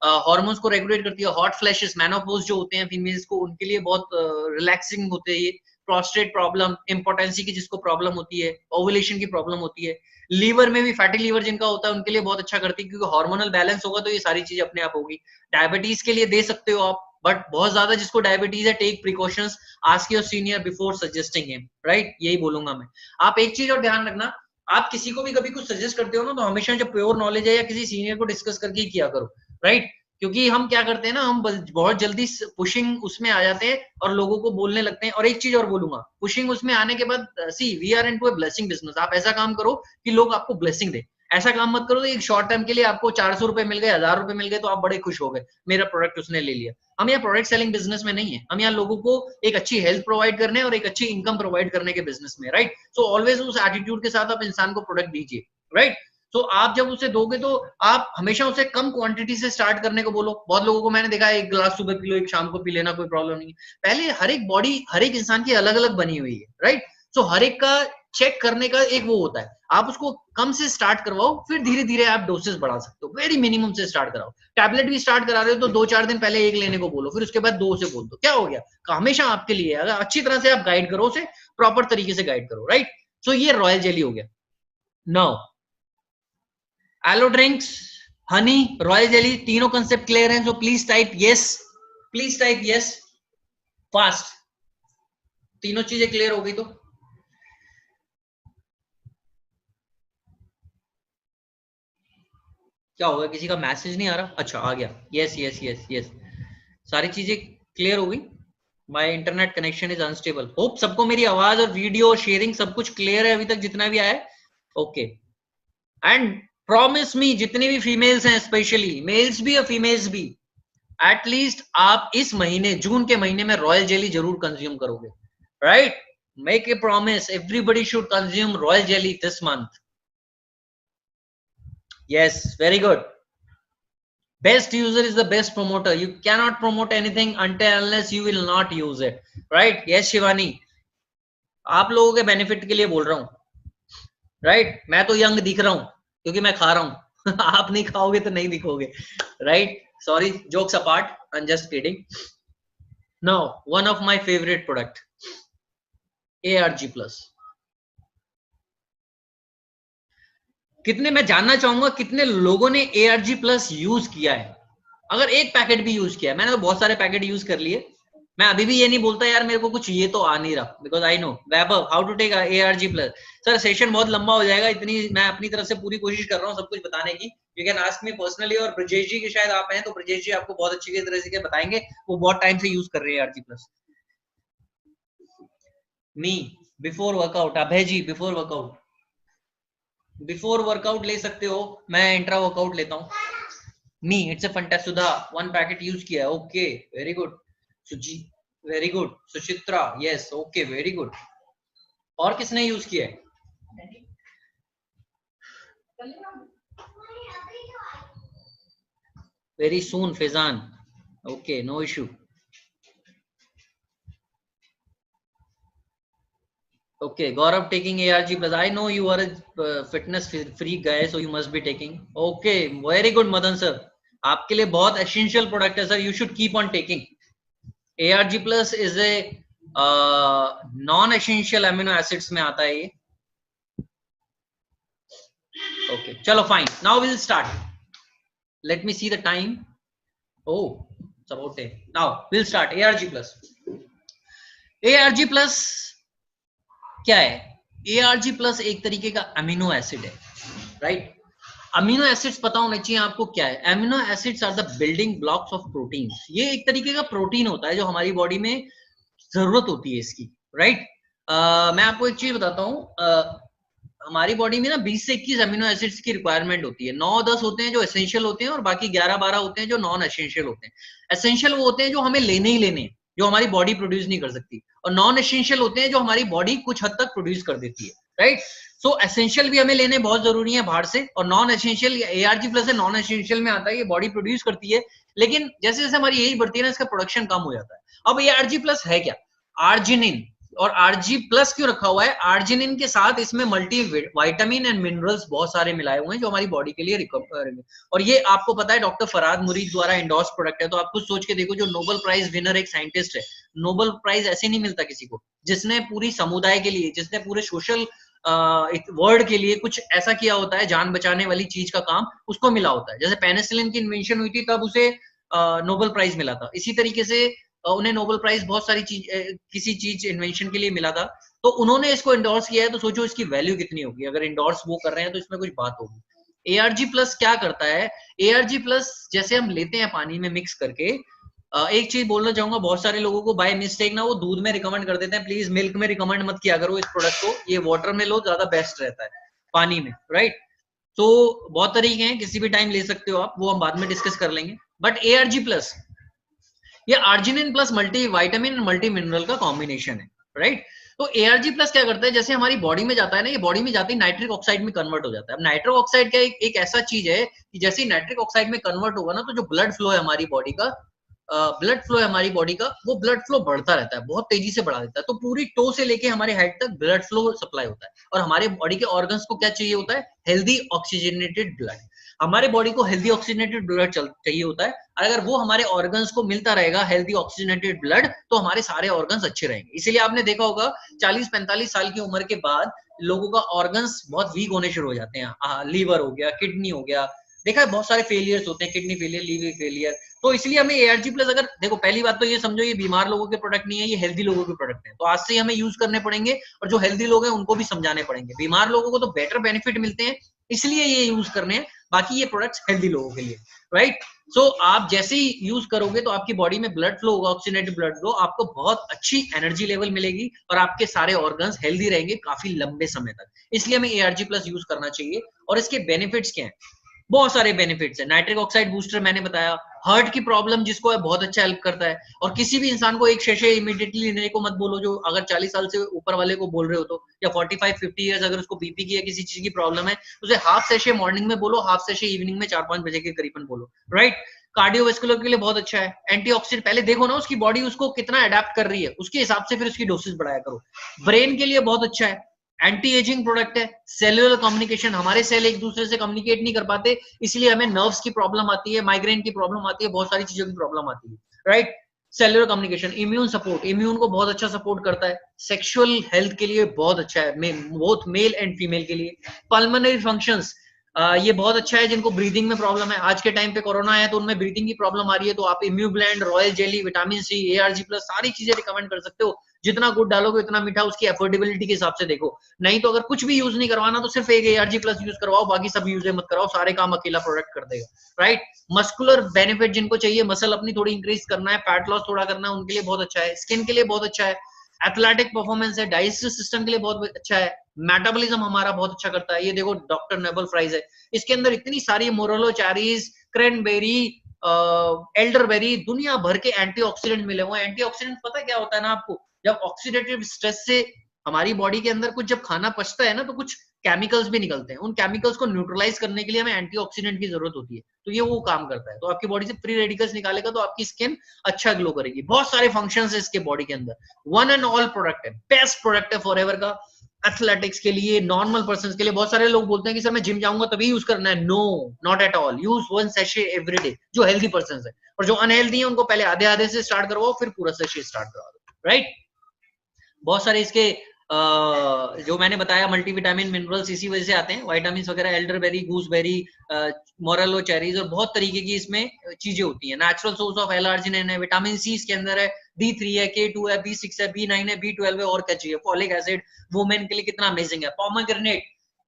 हार्मोन्स को रेगुलेट करती है। हॉट फ्लैशेस, मेनोपॉज जो होते हैं फीमेल्स को, उनके लिए बहुत रिलैक्सिंग होते हैं ये। प्रोस्टेट प्रॉब्लम, इंपोर्टेंसी की जिसको प्रॉब्लम होती है, ओवुलेशन की प्रॉब्लम होती है, लीवर में भी फैटी लीवर जिनका होता है उनके लिए बहुत अच्छा करती है, क्योंकि हार्मोनल बैलेंस होगा तो ये सारी चीजें अपने आप होगी। डायबिटीज के लिए दे सकते हो आप, बट बहुत ज्यादा जिसको डायबिटीज है, take precautions, ask your senior before suggesting him, right? यही बोलूंगा मैं। आप एक चीज और ध्यान रखना, आप किसी को भी कभी कुछ सजेस्ट करते हो ना, तो हमेशा जब प्योर नॉलेज है या किसी सीनियर को डिस्कस करके ही किया करो, राइट? क्योंकि हम क्या करते हैं ना, हम बहुत जल्दी पुशिंग उसमें आ जाते हैं और लोगों को बोलने लगते हैं। और एक चीज और बोलूंगा, पुशिंग उसमें आने के बाद, see we are into a blessing business. आप ऐसा काम करो कि लोग आपको ब्लेसिंग दे, ऐसा काम मत करो तो एक शॉर्ट टर्म के लिए आपको 400 रुपए मिल गए, 1000 रुपए मिल गए तो आप बड़े खुश हो गए, मेरा प्रोडक्ट उसने ले लिया। हम यहाँ प्रोडक्ट सेलिंग बिजनेस में नहीं है, हम यहाँ लोगों को एक अच्छी हेल्थ प्रोवाइड करने और एक अच्छी इनकम प्रोवाइड करने के बिजनेस में, राइट। सो ऑलवेज उस एटीट्यूड के साथ आप इंसान को प्रोडक्ट दीजिए, राइट। तो आप जब उसे दोगे तो आप हमेशा उसे कम क्वांटिटी से स्टार्ट करने को बोलो। बहुत लोगों को मैंने देखा है, एक गिलास सुबह पी लो, एक शाम को पी लेना, कोई प्रॉब्लम नहीं है। पहले हर एक बॉडी, हर एक इंसान की अलग अलग बनी हुई है, राइट। सो हर एक का चेक करने का एक वो होता है, आप उसको कम से स्टार्ट करवाओ, फिर धीरे धीरे आप डोसेस बढ़ा सकते हो। वेरी मिनिमम से स्टार्ट कराओ। टैबलेट भी स्टार्ट करा रहे हो तो 2-4 दिन पहले एक लेने को बोलो, फिर उसके बाद 2 से बोल दो, क्या हो गया। हमेशा आपके लिए, अगर अच्छी तरह से आप गाइड करो उसे, प्रॉपर तरीके से गाइड करो, राइट। सो ये रॉयल जेली हो गया। Now aloe drinks, honey, royal jelly, तीनों कंसेप्ट क्लियर हैं? So please type yes, please type yes fast. तीनों चीजें क्लियर हो गई तो क्या होगा? किसी का मैसेज नहीं आ रहा? अच्छा आ गया, यस यस यस यस, सारी चीजें क्लियर हो गई। My internet connection is unstable. Hope सबको मेरी आवाज और वीडियो शेयरिंग सब कुछ क्लियर है अभी तक जितना भी आया है? ओके। एंड प्रॉमिस मी, जितनी भी फीमेल्स हैं, स्पेशली मेल्स भी और फीमेल्स भी, एटलीस्ट आप इस महीने, जून के महीने में रॉयल जेली जरूर कंज्यूम करोगे, right. Make a promise, everybody should consume royal jelly this month. Yes, very good. Best user is the best promoter. You cannot promote anything until unless you will not use it, right? Yes, Shivani, आप लोगों के benefit के लिए बोल रहा हूँ, right. मैं तो यंग दिख रहा हूँ क्योंकि मैं खा रहा हूँ आप नहीं खाओगे तो नहीं दिखोगे, right. Sorry, jokes apart, I am just kidding. Now one of my favourite product, ARG plus. कितने, मैं जानना चाहूंगा कितने लोगों ने ARG प्लस यूज किया है? अगर एक पैकेट भी यूज किया है, मैंने तो बहुत सारे पैकेट यूज कर लिए। मैं अभी भी ये नहीं बोलता यार मेरे को कुछ ये तो आ नहीं रहा, because I know Vaibhav how to take ARG plus. Sir session बहुत लंबा हो जाएगा, इतनी मैं अपनी तरफ से पूरी कोशिश कर रहा हूँ सब कुछ बताने की। You can ask me personally, और ब्रजेश जी के शायद आप हैं तो ब्रजेश जी आपको बहुत अच्छी तरह से बताएंगे, वो बहुत टाइम से यूज कर रहे हैं ARG plus. Me before workout, Abhay ji before workout, before workout ले सकते हो, मैं इंट्रा वर्कआउट लेता हूँ। Me it's a fantastic. Sudha 1 packet use किया है, okay very good. Suji very good. Suchitra yes, okay very good. और किसने यूज किया है? Very soon Faizan, okay no issue. Okay, Gaurav taking ARG plus. I know you are a fitness freak guy, so you must be taking. Okay, very good, Madan sir. आपके लिए बहुत essential product है sir. You should keep on taking. ARG plus is a non-essential amino acids में आता है ये. Okay, चलो fine. Now we'll start. Let me see the time. Oh, it's about 10. Now we'll start. ARG plus. ARG plus क्या है? ARG plus एक तरीके का अमीनो एसिड है, राइट। अमीनो एसिड्स पता होना चाहिए आपको क्या है। Amino acids are the building blocks of proteins. ये एक तरीके का प्रोटीन होता है जो हमारी बॉडी में जरूरत होती है इसकी, राइट। मैं आपको एक चीज बताता हूँ, हमारी बॉडी में ना 20 से 21 अमीनो एसिड्स की रिक्वायरमेंट होती है। 9-10 होते हैं जो एसेंशियल होते हैं और बाकी 11-12 होते हैं जो नॉन एसेंशियल होते हैं। एसेंशियल वो होते हैं जो हमें लेने ही लेने हैं, जो हमारी बॉडी प्रोड्यूस नहीं कर सकती, और नॉन एसेंशियल होते हैं जो हमारी बॉडी कुछ हद तक प्रोड्यूस कर देती है, राइट। सो एसेंशियल भी हमें लेने बहुत जरूरी है बाहर से, और नॉन एसेंशियल ARG प्लस है, नॉन एसेंशियल में आता है, ये बॉडी प्रोड्यूस करती है, लेकिन जैसे जैसे हमारी एज बढ़ती है ना इसका प्रोडक्शन कम हो जाता है। अब ARG प्लस है क्या? आर्जिनिन, और आरजी प्लस क्यों रखा हुआ है? आर्जिनिन के साथ इसमें मल्टी विटामिन एंड मिनरल्स बहुत सारे मिलाए हुए हैं जो हमारी बॉडी के लिए रिकवर। और ये आपको पता है डॉक्टर फराद मुरीद द्वारा एंडोर्स प्रोडक्ट है। तो आप कुछ सोच के देखो, जो नोबेल प्राइज विनर एक साइंटिस्ट है, नोबेल प्राइज ऐसे नहीं मिलता किसी को, जिसने पूरी समुदाय के लिए, जिसने पूरे सोशल वर्ल्ड के लिए कुछ ऐसा किया होता है, जान बचाने वाली चीज का काम उसको मिला होता है। जैसे पेनिसिलिन की इन्वेंशन हुई थी तब उसे नोबेल प्राइज मिला था। इसी तरीके से उन्हें नोबेल प्राइज बहुत सारी चीज, किसी चीज इन्वेंशन के लिए मिला था, तो उन्होंने इसको इंडोर्स किया है, तो सोचो इसकी वैल्यू कितनी होगी। अगर इंडोर्स वो कर रहे हैं तो इसमें कुछ बात होगी। ARG प्लस क्या करता है? ARG प्लस जैसे हम लेते हैं पानी में मिक्स करके, एक चीज बोलना चाहूंगा, बहुत सारे लोगों को बाय मिस्टेक ना वो दूध में रिकमेंड कर देते हैं। प्लीज मिल्क में रिकमेंड मत किया करो इस प्रोडक्ट को, ये वाटर में लो, ज्यादा बेस्ट रहता है पानी में, राइट। तो बहुत तरीके हैं, किसी भी टाइम ले सकते हो आप, वो हम बाद में डिस्कस कर लेंगे। बट ARG प्लस ये arginine plus multi vitamin multi mineral का कॉम्बिनेशन है, राइट। तो ARG प्लस क्या करता है, जैसे हमारी बॉडी में जाता है ना, ये बॉडी में जाते ही नाइट्रिक ऑक्साइड में कन्वर्ट हो जाता है। अब नाइट्रिक ऑक्साइड क्या एक ऐसा चीज है कि जैसे ही नाइट्रिक ऑक्साइड में कन्वर्ट होगा ना, तो जो ब्लड फ्लो है हमारी बॉडी का, वो ब्लड फ्लो बढ़ता रहता है, बहुत तेजी से बढ़ा देता है। तो पूरी टो से लेके हमारे हेड तक ब्लड फ्लो सप्लाई होता है। और हमारे बॉडी के ऑर्गन्स को क्या चाहिए होता है, हेल्दी ऑक्सीजनेटेड ब्लड। हमारे बॉडी को हेल्दी ऑक्सीजनेटेड ब्लड चाहिए होता है। अगर वो हमारे ऑर्गन्स को मिलता रहेगा हेल्दी ऑक्सीजनेटेड ब्लड, तो हमारे सारे ऑर्गन्स अच्छे रहेंगे। इसीलिए आपने देखा होगा 40-45 साल की उम्र के बाद लोगों का ऑर्गन्स बहुत वीक होने शुरू हो जाते हैं। लीवर हो गया, किडनी हो गया, देखा है बहुत सारे फेलियर्स होते हैं, किडनी फेलियर, लीवर फेलियर। तो इसलिए हमें ARG प्लस, अगर देखो पहली बात तो ये समझो, ये बीमार लोगों के प्रोडक्ट नहीं है, ये हेल्दी लोगों के प्रोडक्ट है। तो आज से हमें यूज करने पड़ेंगे, और जो हेल्दी लोग हैं उनको भी समझाने पड़ेंगे। बीमार लोगों को तो बेटर बेनिफिट मिलते हैं, इसलिए ये यूज करने हैं, बाकी ये प्रोडक्ट्स हेल्दी लोगों के लिए, राइट। सो आप जैसे ही यूज करोगे तो आपकी बॉडी में ब्लड फ्लो होगा, ऑक्सीजनेटेड ब्लड फ्लो, आपको बहुत अच्छी एनर्जी लेवल मिलेगी और आपके सारे ऑर्गन्स हेल्दी रहेंगे काफी लंबे समय तक। इसलिए हमें ARG प्लस यूज करना चाहिए। और इसके बेनिफिट्स क्या हैं, बहुत सारे बेनिफिट्स है। नाइट्रिक ऑक्साइड बूस्टर मैंने बताया, हार्ट की प्रॉब्लम जिसको है बहुत अच्छा हेल्प करता है। और किसी भी इंसान को एक शेशे इमीडिएटली लेने को मत बोलो, जो अगर 40 साल से ऊपर वाले को बोल रहे हो तो, या 45-50 इयर्स अगर उसको बीपी की या किसी चीज की प्रॉब्लम है, उसे हाफ सेशे मॉर्निंग में बोलो, हाफ सेशे इवनिंग में 4-5 बजे के करीबन बोलो, राइट। कार्डियोवेस्कुलर के लिए बहुत अच्छा है। एंटीऑक्सीडेंट, पहले देखो ना उसकी बॉडी उसको कितना अडेप्ट कर रही है, उसके हिसाब से फिर उसकी डोसेज बढ़ाया करो। ब्रेन के लिए बहुत अच्छा है, एंटी एजिंग प्रोडक्ट है। सेलुलर कम्युनिकेशन, हमारे सेल एक दूसरे से कम्युनिकेट नहीं कर पाते, इसलिए हमें नर्व्स की प्रॉब्लम आती है, माइग्रेन की प्रॉब्लम आती है, बहुत सारी चीजों की प्रॉब्लम आती है, right. Cellular communication, immune support, immune को बहुत अच्छा सपोर्ट करता है। सेक्सुअल हेल्थ के लिए बहुत अच्छा है, बोथ मेल एंड फीमेल के लिए। पल्मोनरी फंक्शंस, ये बहुत अच्छा है जिनको ब्रीदिंग में प्रॉब्लम है। आज के टाइम पे कोरोना है तो उनमें ब्रीदिंग की प्रॉब्लम आ रही है, तो आप Immublend, royal jelly, vitamin C, ARG plus, सारी चीजें रिकमेंड कर सकते हो। जितना गुड़ डालोगे उतना मीठा, उसकी अफोर्डेबिलिटी के हिसाब से देखो। नहीं तो अगर कुछ भी यूज नहीं करवाना तो सिर्फ एक ARG प्लस यूज करवाओ, बाकी सब यूज मत कराओ, सारे काम अकेला प्रोडक्ट कर देगा, राइट। मस्कुलर बेनिफिट, जिनको चाहिए मसल अपनी थोड़ी इंक्रीज करना है, फैट लॉस थोड़ा करना है, उनके लिए बहुत अच्छा है। स्किन के लिए बहुत अच्छा है। एथलेटिक परफॉर्मेंस है, डाइजेस्टिव सिस्टम के लिए बहुत अच्छा है। मेटाबॉलिज्म हमारा बहुत अच्छा करता है। ये देखो डॉक्टर नेबल फ्राइज है, इसके अंदर इतनी सारी मोरेलो चेरीज, क्रैनबेरी, एल्डरबेरी, दुनिया भर के एंटीऑक्सीडेंट मिले हुए हैं। एंटीऑक्सीडेंट पता क्या होता है ना आपको, जब ऑक्सीडेटिव स्ट्रेस से हमारी बॉडी के अंदर कुछ जब खाना पचता है ना, तो कुछ केमिकल्स भी निकलते हैं। उन केमिकल्स को न्यूट्रलाइज करने के लिए हमें एंटीऑक्सीडेंट की जरूरत होती है, तो ये वो काम करता है। तो आपकी बॉडी से फ्री रेडिकल्स निकालेगा तो आपकी स्किन अच्छा ग्लो करेगी। बहुत सारे फंक्शंस है इसके बॉडी के अंदर। वन एंड ऑल प्रोडक्ट है, बेस्ट प्रोडक्ट है फॉरएवर का, एथलेटिक्स के लिए, नॉर्मल पर्सन के लिए। बहुत सारे लोग बोलते हैं कि सर मैं जिम जाऊंगा तभी यूज करना है। No, not at all. Use 1 sachet every day, जो हेल्दी पर्सन है। और जो अनहेल्दी है उनको पहले आधे आधे से स्टार्ट करवाओ, फिर पूरा सैशे स्टार्ट करवा दो, राइट। बहुत सारे इसके जो मैंने बताया मल्टीविटामिन मिनरल्स इसी वजह से आते हैं, विटामिन वगैरह, एल्डरबेरी, गूसबेरी, मोरेलो चेरीज, और बहुत तरीके की इसमें चीजें होती हैं। नेचुरल सोर्स ऑफ एल-आर्जिनिन है, विटामिन सी इसके अंदर है, D3 है, K2 है, B6 है, B9 है, B12 है, और क्या चाहिए। फॉलिक एसिड वुमेन के लिए कितना अमेजिंग है। पोमेग्रेनेट,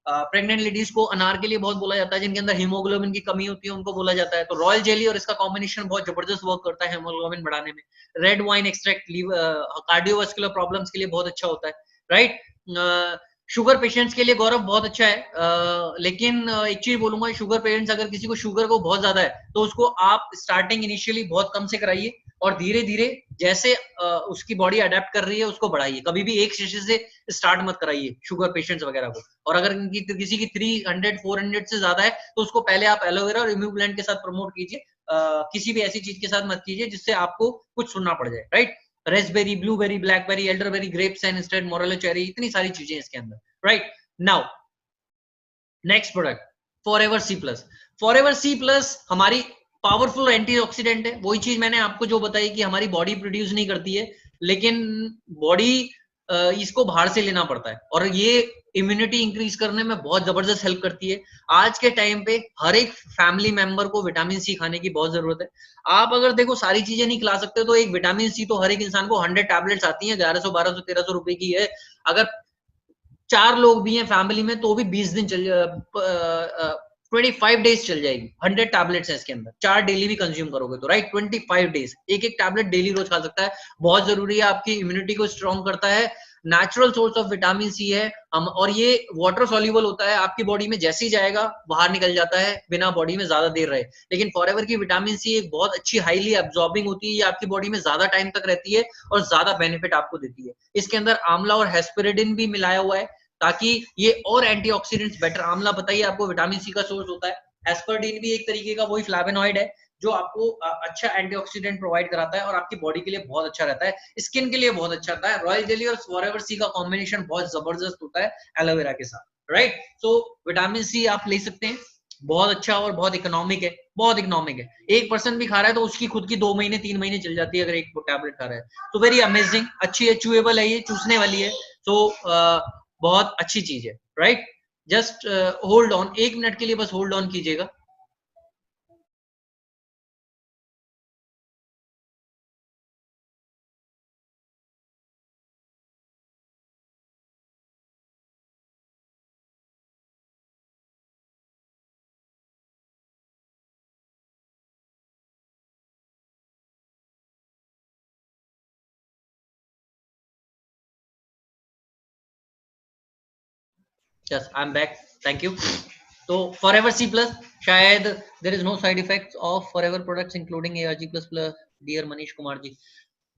प्रेग्नेंट लेडीज को अनार के लिए बहुत बोला जाता है, जिनके अंदर हीमोग्लोबिन की कमी होती है उनको बोला जाता है। तो रॉयल जेली और इसका कॉम्बिनेशन बहुत जबरदस्त वर्क करता है हीमोग्लोबिन बढ़ाने में। Red wine extract cardiovascular problems के लिए बहुत अच्छा होता है, राइट। शुगर पेशेंट्स के लिए गौरव बहुत अच्छा है। लेकिन एक चीज बोलूंगा, शुगर पेशेंट्स, अगर किसी को शुगर को बहुत ज्यादा है तो उसको आप स्टार्टिंग इनिशियली बहुत कम से कराइए, और धीरे धीरे जैसे उसकी बॉडी अडेप्ट कर रही है उसको बढ़ाइए। कभी भी एक शीशे से स्टार्ट मत कराइए शुगर पेशेंट्स वगैरह को। और अगर किसी की 300-400 से ज्यादा है तो उसको पहले आप एलोवेरा और इम्यूब्लेंड के साथ प्रमोट कीजिए, किसी भी ऐसी चीज के साथ मत कीजिए जिससे आपको कुछ सुनना पड़ जाए, right. Raspberry, blueberry, blackberry, elderberry, grapes and instead, morello cherry, इतनी सारी चीजें इसके अंदर, right. Now next product, forever C plus. Forever C plus हमारी पावरफुल एंटीऑक्सीडेंट है। वही चीज मैंने आपको जो बताई कि हमारी बॉडी प्रोड्यूस नहीं करती है, लेकिन बॉडी इसको बाहर से लेना पड़ता है, और ये इम्यूनिटी इंक्रीज करने में बहुत जबरदस्त हेल्प करती है। आज के टाइम पे हर एक फैमिली मेंबर को विटामिन सी खाने की बहुत जरूरत है। आप अगर देखो सारी चीजें नहीं खिला सकते तो एक विटामिन सी तो हर एक इंसान को 100 टैबलेट्स आती हैं, 1100-1200-1300 रुपए की है। अगर 4 लोग भी हैं फैमिली में तो भी 20 दिन चल 25 डेज चल जाएगी। 100 टैबलेट्स है इसके अंदर, 4 डेली भी कंज्यूम करोगे तो, राइट। 25 डेज, एक एक टैबलेट डेली रोज खा सकता है। बहुत जरूरी है, आपकी इम्यूनिटी को स्ट्रॉन्ग करता है, natural source of vitamin C है हम, और ये वाटर सॉल्युबल होता है, आपकी बॉडी में जैसे ही जाएगा बाहर निकल जाता है बिना बॉडी में ज्यादा देर रहे। लेकिन फॉरएवर की विटामिन सी एक बहुत अच्छी हाईली एब्जॉर्बिंग होती है, ये आपकी बॉडी में ज्यादा टाइम तक रहती है और ज्यादा बेनिफिट आपको देती है। इसके अंदर आंवला और हेस्पेरिडिन भी मिलाया हुआ है ताकि ये और एंटीऑक्सीडेंट्स बेटर, आंवला बताइए आपको विटामिन सी का सोर्स होता है, एस्पर्डिन भी एक तरीके का वही फ्लैवेनॉइड है जो आपको अच्छा एंटीऑक्सीडेंट प्रोवाइड कराता है और आपकी बॉडी के लिए बहुत अच्छा रहता है, स्किन के लिए बहुत अच्छा रहता है। रॉयल जेली और फॉरएवर सी का कॉम्बिनेशन बहुत जबरदस्त होता है एलोवेरा के साथ, राइट। सो विटामिन सी आप ले सकते हैं, बहुत अच्छा और बहुत इकोनॉमिक है, बहुत इकोनॉमिक है। एक पर्सन भी खा रहा है तो उसकी खुद की 2 महीने 3 महीने चल जाती है अगर एक टैबलेट खा रहा है तो। वेरी अमेजिंग, अच्छी है, चूएबल है, ये चूसने वाली है, तो बहुत अच्छी चीज है, right. Just hold on, 1 minute के लिए बस होल्ड ऑन कीजिएगा। Yes, I'm back. Thank you. तो Forever C Plus, शायद there is no side effects of Forever products including ARG plus plus, dear Manish Kumar ji.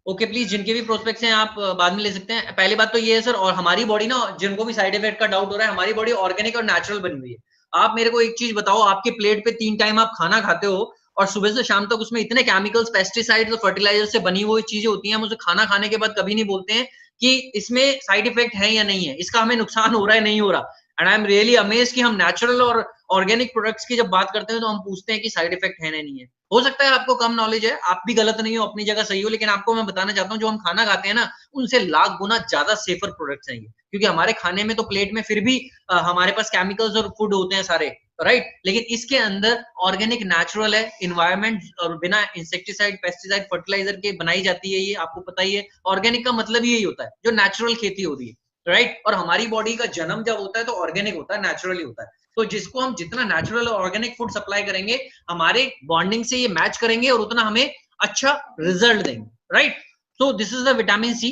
Okay please, जिनके भी प्रोस्पेक्ट्स हैं आप बाद में ले सकते हैं। पहली बात तो ये है सर, और हमारी बॉडी ना, जिनको भी साइड इफेक्ट का डाउट हो रहा है, हमारी बॉडी ऑर्गेनिक और नेचुरल बनी हुई है। आप मेरे को एक चीज बताओ, आपके प्लेट पे 3 टाइम आप खाना खाते हो और सुबह से शाम तक उसमें इतने केमिकल्स, पेस्टिसाइड्स और फर्टिलाइजर से बनी हुई चीजें होती हैं, हम उसे खाना खाने के बाद कभी नहीं बोलते हैं कि इसमें साइड इफेक्ट है या नहीं है, इसका हमें नुकसान हो रहा है नहीं हो रहा। And I am really amaze कि हम नेचुरल और ऑर्गेनिक प्रोडक्ट्स की जब बात करते हैं तो हम पूछते हैं कि साइड इफेक्ट है नहीं है। हो सकता है आपको कम नॉलेज है, आप भी गलत नहीं हो, अपनी जगह सही हो, लेकिन आपको मैं बताना चाहता हूँ जो हम खाना खाते हैं ना, उनसे लाख गुना ज्यादा सेफर प्रोडक्ट्स हैं ये, क्योंकि हमारे खाने में तो प्लेट में फिर भी हमारे पास केमिकल्स और फूड होते हैं सारे, राइट। लेकिन इसके अंदर ऑर्गेनिक नेचुरल है, इन्वायरमेंट और बिना इंसेक्टिसाइड, पेस्टिसाइड, फर्टिलाइजर के बनाई जाती है, ये आपको पता ही है। ऑर्गेनिक का मतलब यही होता है जो नेचुरल खेती हो रही है, राइट। और हमारी बॉडी का जन्म जब होता है तो ऑर्गेनिक होता है, नेचुरली होता है। तो जिसको हम जितना नेचुरल और ऑर्गेनिक फूड सप्लाई करेंगे, हमारे बॉन्डिंग से ये मैच करेंगे और उतना हमें अच्छा रिजल्ट देंगे, right. So this is the vitamin C.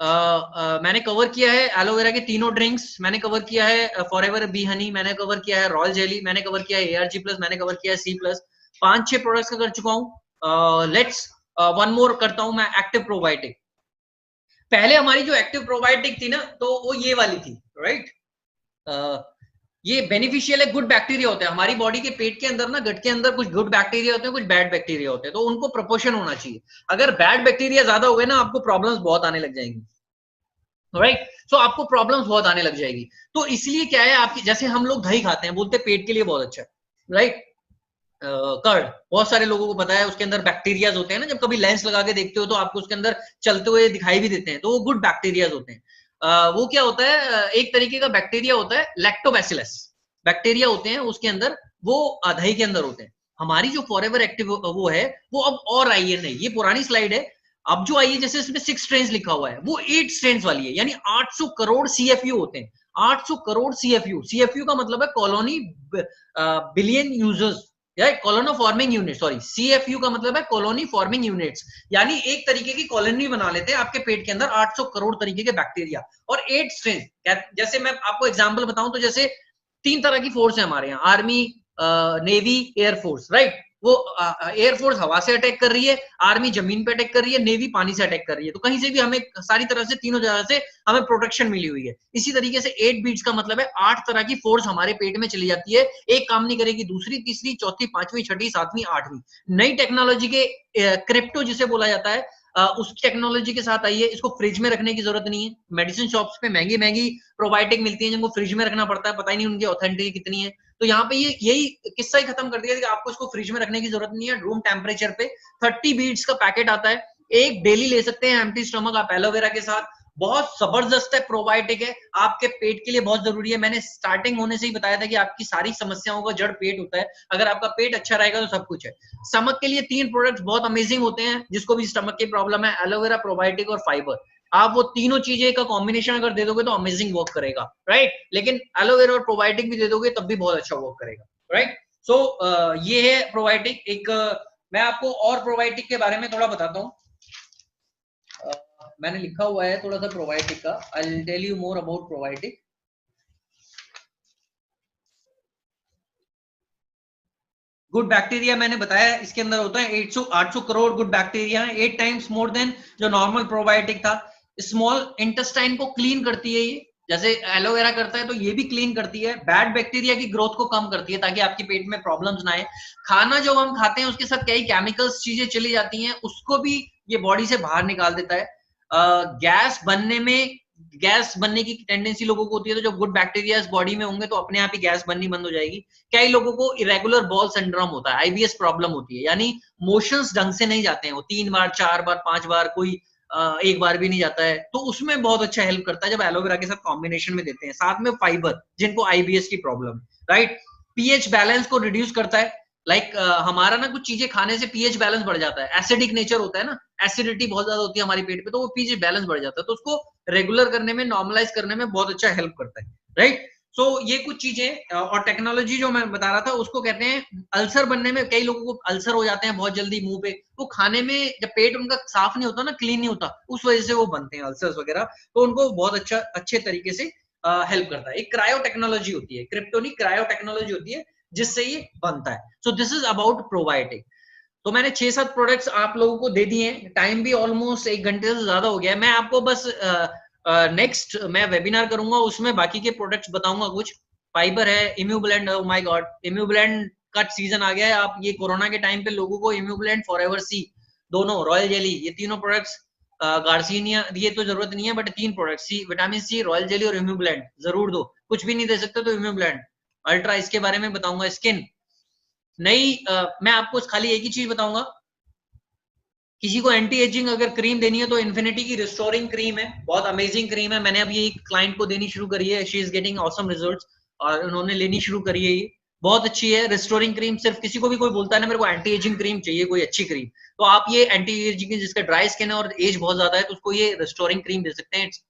मैंने कवर किया है एलोवेरा के तीनों ड्रिंक्स, मैंने कवर किया है फॉरएवर बी हनी, मैंने कवर किया है रॉयल जेली, मैंने कवर किया है एआरजी प्लस, मैंने कवर किया है सी प्लस। 5-6 प्रोडक्ट्स का कर चुका हूँ। लेट्स वन मोर करता हूं मैं, एक्टिव प्रोबायोटिक। पहले हमारी जो एक्टिव प्रोबायोटिक थी ना, तो वो ये वाली थी, राइट। ये बेनिफिशियल है, गुड बैक्टीरिया होते हैं हमारी बॉडी के पेट के अंदर ना, गट के अंदर कुछ गुड बैक्टीरिया होते हैं, कुछ बैड बैक्टीरिया होते हैं, तो उनको प्रोपोर्शन होना चाहिए। अगर बैड बैक्टीरिया ज्यादा हो गए ना, आपको प्रॉब्लम्स बहुत आने लग जाएंगी, राइट। सो आपको प्रॉब्लम्स बहुत आने लग जाएगी। तो इसलिए क्या है, आपकी जैसे हम लोग दही खाते हैं, बोलते हैं पेट के लिए बहुत अच्छा है, राइट। कर्ड बहुत सारे लोगों को पता है, उसके अंदर बैक्टीरियाज होते हैं ना, जब कभी लेंस लगा के देखते हो तो आपको उसके अंदर चलते हुए दिखाई भी देते हैं, तो वो गुड बैक्टीरियाज होते हैं। वो क्या होता है, एक तरीके का बैक्टीरिया होता है लैक्टोबैसिलस बैक्टीरिया होते हैं उसके अंदर, वो दही के अंदर होते हैं। हमारी जो फॉरएवर एक्टिव वो है, वो अब और आई है, नहीं ये पुरानी स्लाइड है, अब जो आई है, जैसे इसमें 6 स्ट्रेन्स लिखा हुआ है, वो 8 स्ट्रेन्स वाली है, यानी 800 करोड़ सीएफयू होते हैं। 800 करोड़ सीएफयू, सीएफयू का मतलब है colony billion users, colony forming unit, sorry, CFU का मतलब है कॉलोनी फॉर्मिंग यूनिट्स, यानी एक तरीके की कॉलोनी बना लेते हैं आपके पेट के अंदर 800 करोड़ तरीके के बैक्टीरिया और 8 स्ट्रेन। जैसे मैं आपको एग्जांपल बताऊं तो जैसे 3 तरह की फोर्स है हमारे यहाँ, आर्मी, नेवी, एयरफोर्स, राइट। वो एयरफोर्स हवा से अटैक कर रही है, आर्मी जमीन पे अटैक कर रही है, नेवी पानी से अटैक कर रही है, तो कहीं से भी हमें सारी तरह से, तीनों जगह से हमें प्रोटेक्शन मिली हुई है। इसी तरीके से 8 बीट्स का मतलब है 8 तरह की फोर्स हमारे पेट में चली जाती है, एक काम नहीं करेगी, दूसरी, तीसरी, चौथी, पांचवी, छठी, सातवीं, आठवीं। नई टेक्नोलॉजी के क्रिप्टो जिसे बोला जाता है, उस टेक्नोलॉजी के साथ आई है। इसको फ्रिज में रखने की जरूरत नहीं है, मेडिसिन शॉप्स पे महंगी महंगी प्रोबायोटिक मिलती है जिनको फ्रिज में रखना पड़ता है, पता ही नहीं उनकी ऑथेंटिसिटी कितनी है। तो यहाँ पे ये यही किस्सा ही खत्म कर दिया कि आपको इसको फ्रिज में रखने की जरूरत नहीं है, रूम टेम्परेचर पे 30 बीट्स का पैकेट आता है, एक डेली ले सकते हैं एम्प्टी स्टमक आप एलोवेरा के साथ। बहुत जबरदस्त है, प्रोबायोटिक है, आपके पेट के लिए बहुत जरूरी है। मैंने स्टार्टिंग होने से ही बताया था कि आपकी सारी समस्याओं का जड़ पेट होता है, अगर आपका पेट अच्छा रहेगा तो सब कुछ है। स्टमक के लिए 3 प्रोडक्ट्स बहुत अमेजिंग होते हैं, जिसको भी स्टमक की प्रॉब्लम है, एलोवेरा, प्रोबायोटिक और फाइबर। आप वो तीनों चीजें का कॉम्बिनेशन अगर दे दोगे तो अमेजिंग वर्क करेगा, राइट। लेकिन एलोवेरा और प्रोबायोटिक भी दे दोगे तब भी बहुत अच्छा वर्क करेगा, राइट। सो ये है प्रोबायोटिक। एक मैं आपको और प्रोबायोटिक के बारे में थोड़ा बताता हूँ। मैंने लिखा हुआ है थोड़ा सा प्रोबायोटिक का, I will tell you more about probiotic. Good bacteria मैंने बताया इसके अंदर होता है 800 करोड़ गुड बैक्टीरिया है, 8 टाइम्स मोर देन जो नॉर्मल प्रोबायोटिक था। स्मॉल इंटेस्टाइन को क्लीन करती है ये, जैसे एलोवेरा करता है तो ये भी क्लीन करती है। बैड बैक्टीरिया की ग्रोथ को कम करती है ताकि आपके पेट में प्रॉब्लम्स ना आए। खाना जो हम खाते हैं उसके साथ कई केमिकल्स चीजें चली जाती हैं, उसको भी ये बॉडी से बाहर निकाल देता है। गैस बनने की टेंडेंसी लोगों को होती है, तो जब गुड बैक्टीरिया बॉडी में होंगे तो अपने आप ही गैस बननी बंद हो जाएगी। कई लोगों को इरेगुलर बॉल सिंड्रोम होता है, आईबीएस प्रॉब्लम होती है, यानी मोशंस ढंग से नहीं जाते हैं, वो 3 बार 4 बार 5 बार, कोई एक बार भी नहीं जाता है, तो उसमें बहुत अच्छा हेल्प करता है जब एलोवेरा के साथ कॉम्बिनेशन में देते हैं। साथ में फाइबर, जिनको आईबीएस की प्रॉब्लम, राइट। पीएच बैलेंस को रिड्यूस करता है। हमारा ना कुछ चीजें खाने से पीएच बैलेंस बढ़ जाता है, एसिडिक नेचर होता है ना, एसिडिटी बहुत ज्यादा होती है हमारी पेट पे, तो वो पीएच बैलेंस बढ़ जाता है, तो उसको रेगुलर करने में, नॉर्मलाइज करने में बहुत अच्छा हेल्प करता है, राइट। सो ये कुछ चीजें और टेक्नोलॉजी जो मैं बता रहा था उसको कहते हैं अल्सर बनने में। कई लोगों को अल्सर हो जाते हैं बहुत जल्दी मुंह पे, वो खाने में जब पेट उनका साफ नहीं होता ना, क्लीन नहीं होता, उस वजह से वो बनते हैं अल्सर्स वगैरह, तो उनको बहुत अच्छे तरीके से हेल्प करता है। एक क्रायो टेक्नोलॉजी होती है, क्रिप्टोनिक क्रायो टेक्नोलॉजी होती है जिससे ये बनता है। सो दिस इज अबाउट प्रोबायोटिक। तो मैंने 6-7 प्रोडक्ट्स आप लोगों को दे दिए, टाइम भी ऑलमोस्ट 1 घंटे से ज्यादा हो गया है। मैं आपको बस नेक्स्ट मैं वेबिनार करूंगा, उसमें बाकी के प्रोडक्ट्स बताऊंगा कुछ। फाइबर है, इम्यूब्लेंड, ओ माय गॉड, इम्यूब्लेंड का सीजन आ गया है। आप ये कोरोना के टाइम पे लोगों को इम्यूब्लेंड, फॉरएवर सी, दोनों, रॉयल जेली, ये तीनों प्रोडक्ट्स, गार्सिनिया ये तो जरूरत नहीं है, but 3 product C, vitamin C, royal jelly और इम्यूब्लेंड जरूर दो। कुछ भी नहीं दे सकते तो इम्यूब्लेंड अल्ट्रा, इसके बारे में बताऊंगा। स्किन नई, मैं आपको खाली एक ही चीज बताऊंगा, किसी को एंटी एजिंग अगर क्रीम देनी है तो इन्फिनिटी की रिस्टोरिंग क्रीम है, बहुत अमेजिंग क्रीम है। मैंने अभी एक क्लाइंट को देनी शुरू करी है, she is getting awesome results, और उन्होंने लेनी शुरू करी है। ये बहुत अच्छी है रिस्टोरिंग क्रीम। सिर्फ किसी को भी कोई बोलता है ना मेरे को एंटी एजिंग क्रीम चाहिए, कोई अच्छी क्रीम, तो आप ये एंटी एजिंग, जिसका ड्राई स्किन है और एज बहुत ज्यादा है, तो उसको ये रिस्टोरिंग क्रीम दे सकते हैं। It's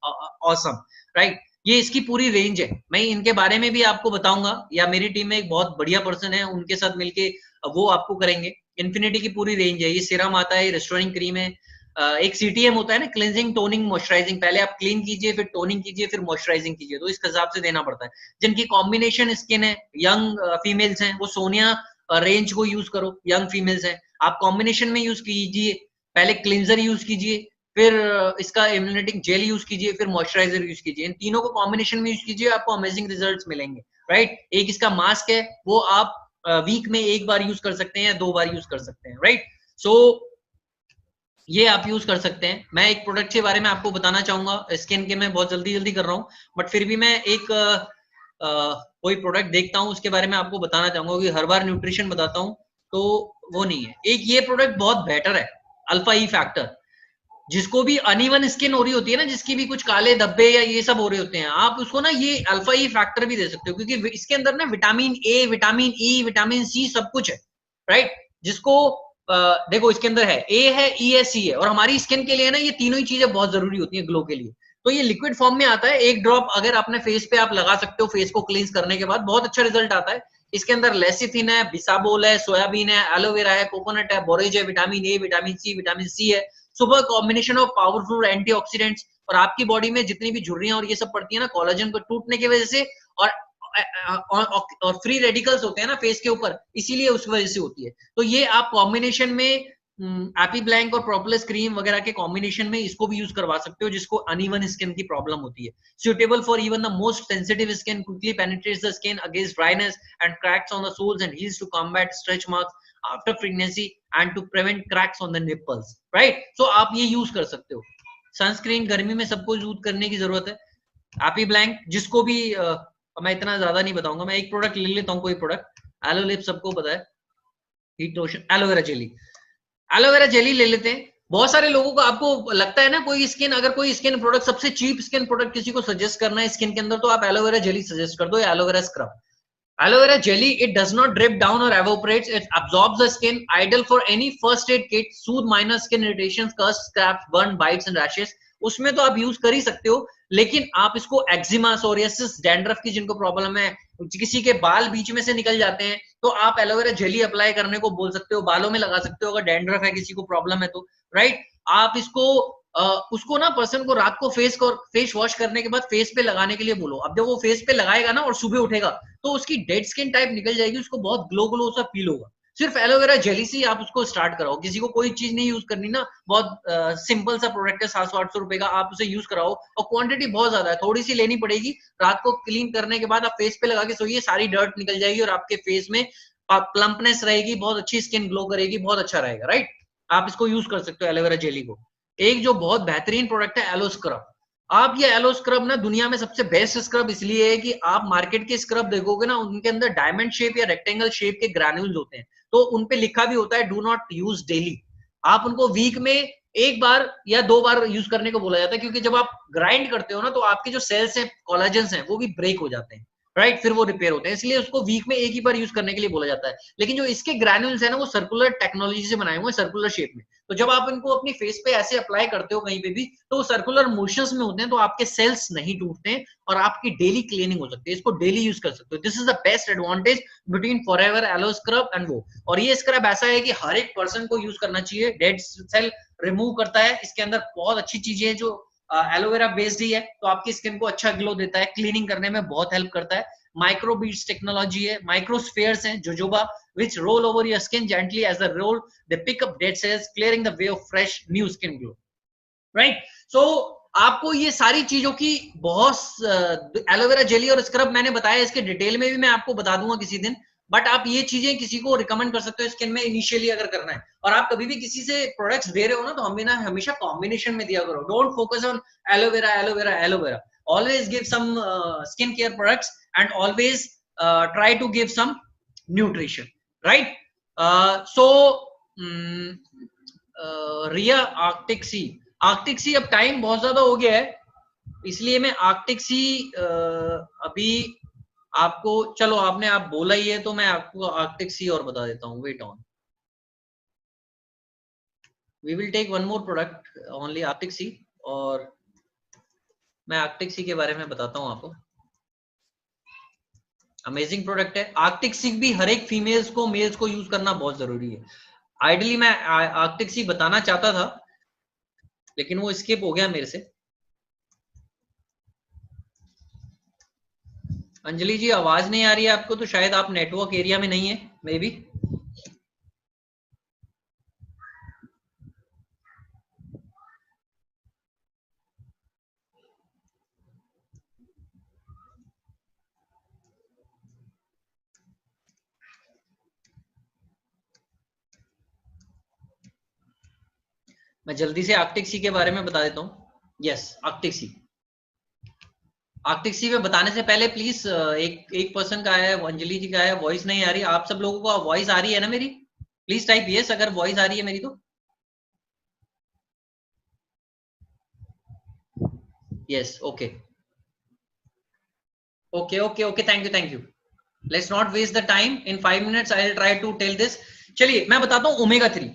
awesome, right. ये इसकी पूरी रेंज है, मैं इनके बारे में भी आपको बताऊंगा, या मेरी टीम में एक बहुत बढ़िया पर्सन है, उनके साथ मिलके वो आपको करेंगे। इन्फिनिटी की पूरी रेंज है, ये सीरम आता है, रेस्टोरिंग क्रीम है, एक सीटीएम होता है ना, क्लिनजिंग, टोनिंग, मॉइस्चराइजिंग, पहले आप क्लीन कीजिए, फिर टोनिंग कीजिए, फिर मॉइस्चराइजिंग कीजिए, तो इस हिसाब से देना पड़ता है। जिनकी कॉम्बिनेशन स्किन है, यंग फीमेल्स हैं, वो सोनिया रेंज को यूज करो, यंग फीमेल्स हैं, आप कॉम्बिनेशन में यूज कीजिए, पहले क्लिनजर यूज कीजिए, फिर इसका इम्यूनिटिंग जेल यूज कीजिए, फिर मॉइस्चराइजर यूज कीजिए, इन तीनों को कॉम्बिनेशन में यूज कीजिए, आपको अमेजिंग रिजल्ट्स मिलेंगे, राइट। एक इसका मास्क है, वो आप वीक में 1 बार यूज कर सकते हैं या 2 बार यूज कर सकते हैं, राइट। सो ये आप यूज कर सकते हैं। मैं एक प्रोडक्ट के बारे में आपको बताना चाहूंगा, स्किन के, मैं बहुत जल्दी जल्दी कर रहा हूँ, बट फिर भी मैं एक कोई प्रोडक्ट देखता हूँ उसके बारे में आपको बताना चाहूंगा, कि हर बार न्यूट्रिशन बताता हूँ तो वो नहीं है। एक ये प्रोडक्ट बहुत बेटर है, अल्फा ई फैक्टर। जिसको भी अनइवन स्किन हो रही होती है ना, जिसकी भी कुछ काले धब्बे या ये सब हो रहे होते हैं, आप उसको ना ये अल्फा ई फैक्टर भी दे सकते हो, क्योंकि इसके अंदर ना vitamin A, vitamin E, vitamin C सब कुछ है, राइट। जिसको देखो इसके अंदर है, ए है, ई है, सी है, और हमारी स्किन के लिए ना ये तीनों ही चीजें बहुत जरूरी होती है ग्लो के लिए। तो ये लिक्विड फॉर्म में आता है, 1 ड्रॉप अगर अपने फेस पे आप लगा सकते हो, फेस को क्लींस करने के बाद बहुत अच्छा रिजल्ट आता है। इसके अंदर लेसिथिन है, बिसाबोल है, सोयाबीन है, एलोवेरा है, कोकोनट है, बोरेज है, vitamin A, vitamin C, vitamin C है, super combination of powerful antioxidants, और आपकी बॉडी में जितनी भी झुर्रियां और ये सब पड़ती है ना कोलेजन को टूटने की वजह से, और फ्री रेडिकल्स होते हैं ना फेस के ऊपर, इसीलिए उस वजह से होती है। तो ये आप कॉम्बिनेशन में एपी ब्लैंक और प्रोपोलिस क्रीम वगैरह के कॉम्बिनेशन में इसको भी यूज करवा सकते हो, जिसको अनइवन स्किन की प्रॉब्लम होती है। Suitable for even the most sensitive skin, quickly penetrates the skin against dryness and cracks on the soles and heels to combat stretch marks after pregnancy and to prevent cracks on the nipples, right. So आप ये use कर सकते हो। Sunscreen गर्मी में सबको use करने की जरूरत है। एपी ब्लैंक जिसको भी मैं इतना ज्यादा नहीं बताऊंगा, मैं एक प्रोडक्ट ले लेता हूँ, कोई प्रोडक्ट, एलोलिप सबको पता है, heat lotion, aloe vera jelly, aloe vera jelly ले लेते हैं। बहुत सारे लोगों को, आपको लगता है ना, कोई स्किन, अगर कोई स्किन प्रोडक्ट, सबसे चीप स्किन प्रोडक्ट किसी को सजेस्ट करना है स्किन के अंदर, तो आप एलोवेरा जेली सजेस्ट कर दो, या aloe vera scrub. Aloe vera jelly, it does not drip down or evaporates. It absorbs the skin. Ideal for any first aid kit. Soothe minor skin irritations, cuts, scabs, burn, bites and rashes. उसमें तो आप use कर ही सकते हो, लेकिन आप इसको eczema, psoriasis, dandruff की जिनको प्रॉब्लम है, किसी के बाल बीच में से निकल जाते हैं, तो आप एलोवेरा जेली अप्लाई करने को बोल सकते हो, बालों में लगा सकते हो, अगर डैंड्रफ है, किसी को प्रॉब्लम है तो, राइट। आप इसको उसको ना पर्सन को रात को फेस वॉश करने के बाद फेस पे लगाने के लिए बोलो। अब जब वो फेस पे लगाएगा ना और सुबह उठेगा तो उसकी डेड स्किन टाइप निकल जाएगी, उसको बहुत ग्लो ग्लो सा फील होगा। सिर्फ एलोवेरा जेली से आप उसको स्टार्ट कराओ, किसी को कोई चीज नहीं यूज करनी ना, बहुत सिंपल सा प्रोडक्ट है 700-800 रुपए का, आप उसे यूज कराओ और क्वांटिटी बहुत ज्यादा है, थोड़ी सी लेनी पड़ेगी। रात को क्लीन करने के बाद आप फेस पे लगा के सोइए, सारी डर्ट निकल जाएगी और आपके फेस में प्लम्पनेस रहेगी, बहुत अच्छी स्किन ग्लो करेगी, बहुत अच्छा रहेगा, राइट। आप इसको यूज कर सकते हो एलोवेरा जेली को। एक जो बहुत बेहतरीन प्रोडक्ट है एलो स्क्रब। आप ये एलो स्क्रब ना दुनिया में सबसे बेस्ट स्क्रब इसलिए है कि आप मार्केट के स्क्रब देखोगे ना, उनके अंदर डायमंड शेप या रेक्टेंगल शेप के ग्रैन्यूल्स होते हैं, तो उनपे लिखा भी होता है डू नॉट यूज डेली। आप उनको वीक में एक बार या 2 बार यूज करने को बोला जाता है, क्योंकि जब आप ग्राइंड करते हो ना तो आपके जो सेल्स हैं, कोलाजन्स हैं, वो भी ब्रेक हो जाते हैं, राइट, फिर वो रिपेयर होते हैं, इसलिए उसको वीक में एक ही बार यूज करने के लिए बोला जाता है। लेकिन जो इसके ग्रैन्यूल्स है ना, वो सर्कुलर टेक्नोलॉजी से बनाए हुए हैं, सर्कुलर शेप में। तो जब आप इनको अपनी फेस पे ऐसे अप्लाई करते हो कहीं पे भी, तो वो सर्कुलर मोशंस में होते हैं, तो आपके सेल्स नहीं टूटते हैं और आपकी डेली क्लीनिंग हो सकती है। इसको डेली यूज कर सकते हो। This is the best advantage between Forever aloe scrub and वो। और ये स्क्रब ऐसा है कि हर एक पर्सन को यूज करना चाहिए, डेड सेल रिमूव करता है, इसके अंदर बहुत अच्छी चीजें जो एलोवेरा बेस्ड ही है, तो आपकी स्किन को अच्छा ग्लो देता है, क्लीनिंग करने में बहुत हेल्प करता है। माइक्रोबीड्स टेक्नोलॉजी है, माइक्रोस्फेयर्स हैं, jojoba which roll over your skin gently as they roll, they pick up dead cells, clearing the way of fresh new skin glow, right? So आपको ये सारी चीजों की बहुत एलोवेरा जेली और स्क्रब मैंने बताया, इसके डिटेल में भी मैं आपको बता दूंगा किसी दिन, बट आप ये चीजें किसी को रिकमेंड कर सकते हो स्किन में इनिशियली अगर करना है। और आप कभी भी किसी से प्रोडक्ट्स दे रहे हो ना, तो हमेशा कॉम्बिनेशन में दिया करो। Don't focus on aloe vera aloe vera aloe vera, always give some skincare products and always try to give some nutrition, right? Riya Arctic सी अब टाइम बहुत ज्यादा हो गया है, इसलिए मैं आर्कटिक सी अभी आपको, चलो आप बोला ही है तो मैं आपको आर्कटिक सी और बता देता हूँ। Wait on, we will take one more product only arctic sea, और मैं आर्कटिक सी के बारे में बताता हूँ आपको। अमेजिंग प्रोडक्ट है आर्कटिक सी भी, हर एक फीमेल्स को मेल्स को यूज करना बहुत जरूरी है। आइडियली मैं आर्कटिक सी बताना चाहता था, लेकिन वो स्किप हो गया मेरे से। अंजलि जी आवाज नहीं आ रही है आपको, तो शायद आप नेटवर्क एरिया में नहीं है, मे बी। मैं जल्दी से आर्कटिक सी के बारे में बता देता हूँ। यस, आर्कटिक सी में बताने से पहले प्लीज एक पर्सन का है, अंजलि जी का है, वॉइस नहीं आ रही। आप सब लोगों को वॉइस आ रही है ना मेरी? प्लीज टाइप यस अगर वॉइस आ रही है मेरी तो। Yes, okay okay okay okay, thank you. Let's not waste the time, in 5 minutes I will try to tell this. चलिए मैं बताता हूँ ओमेगा 3।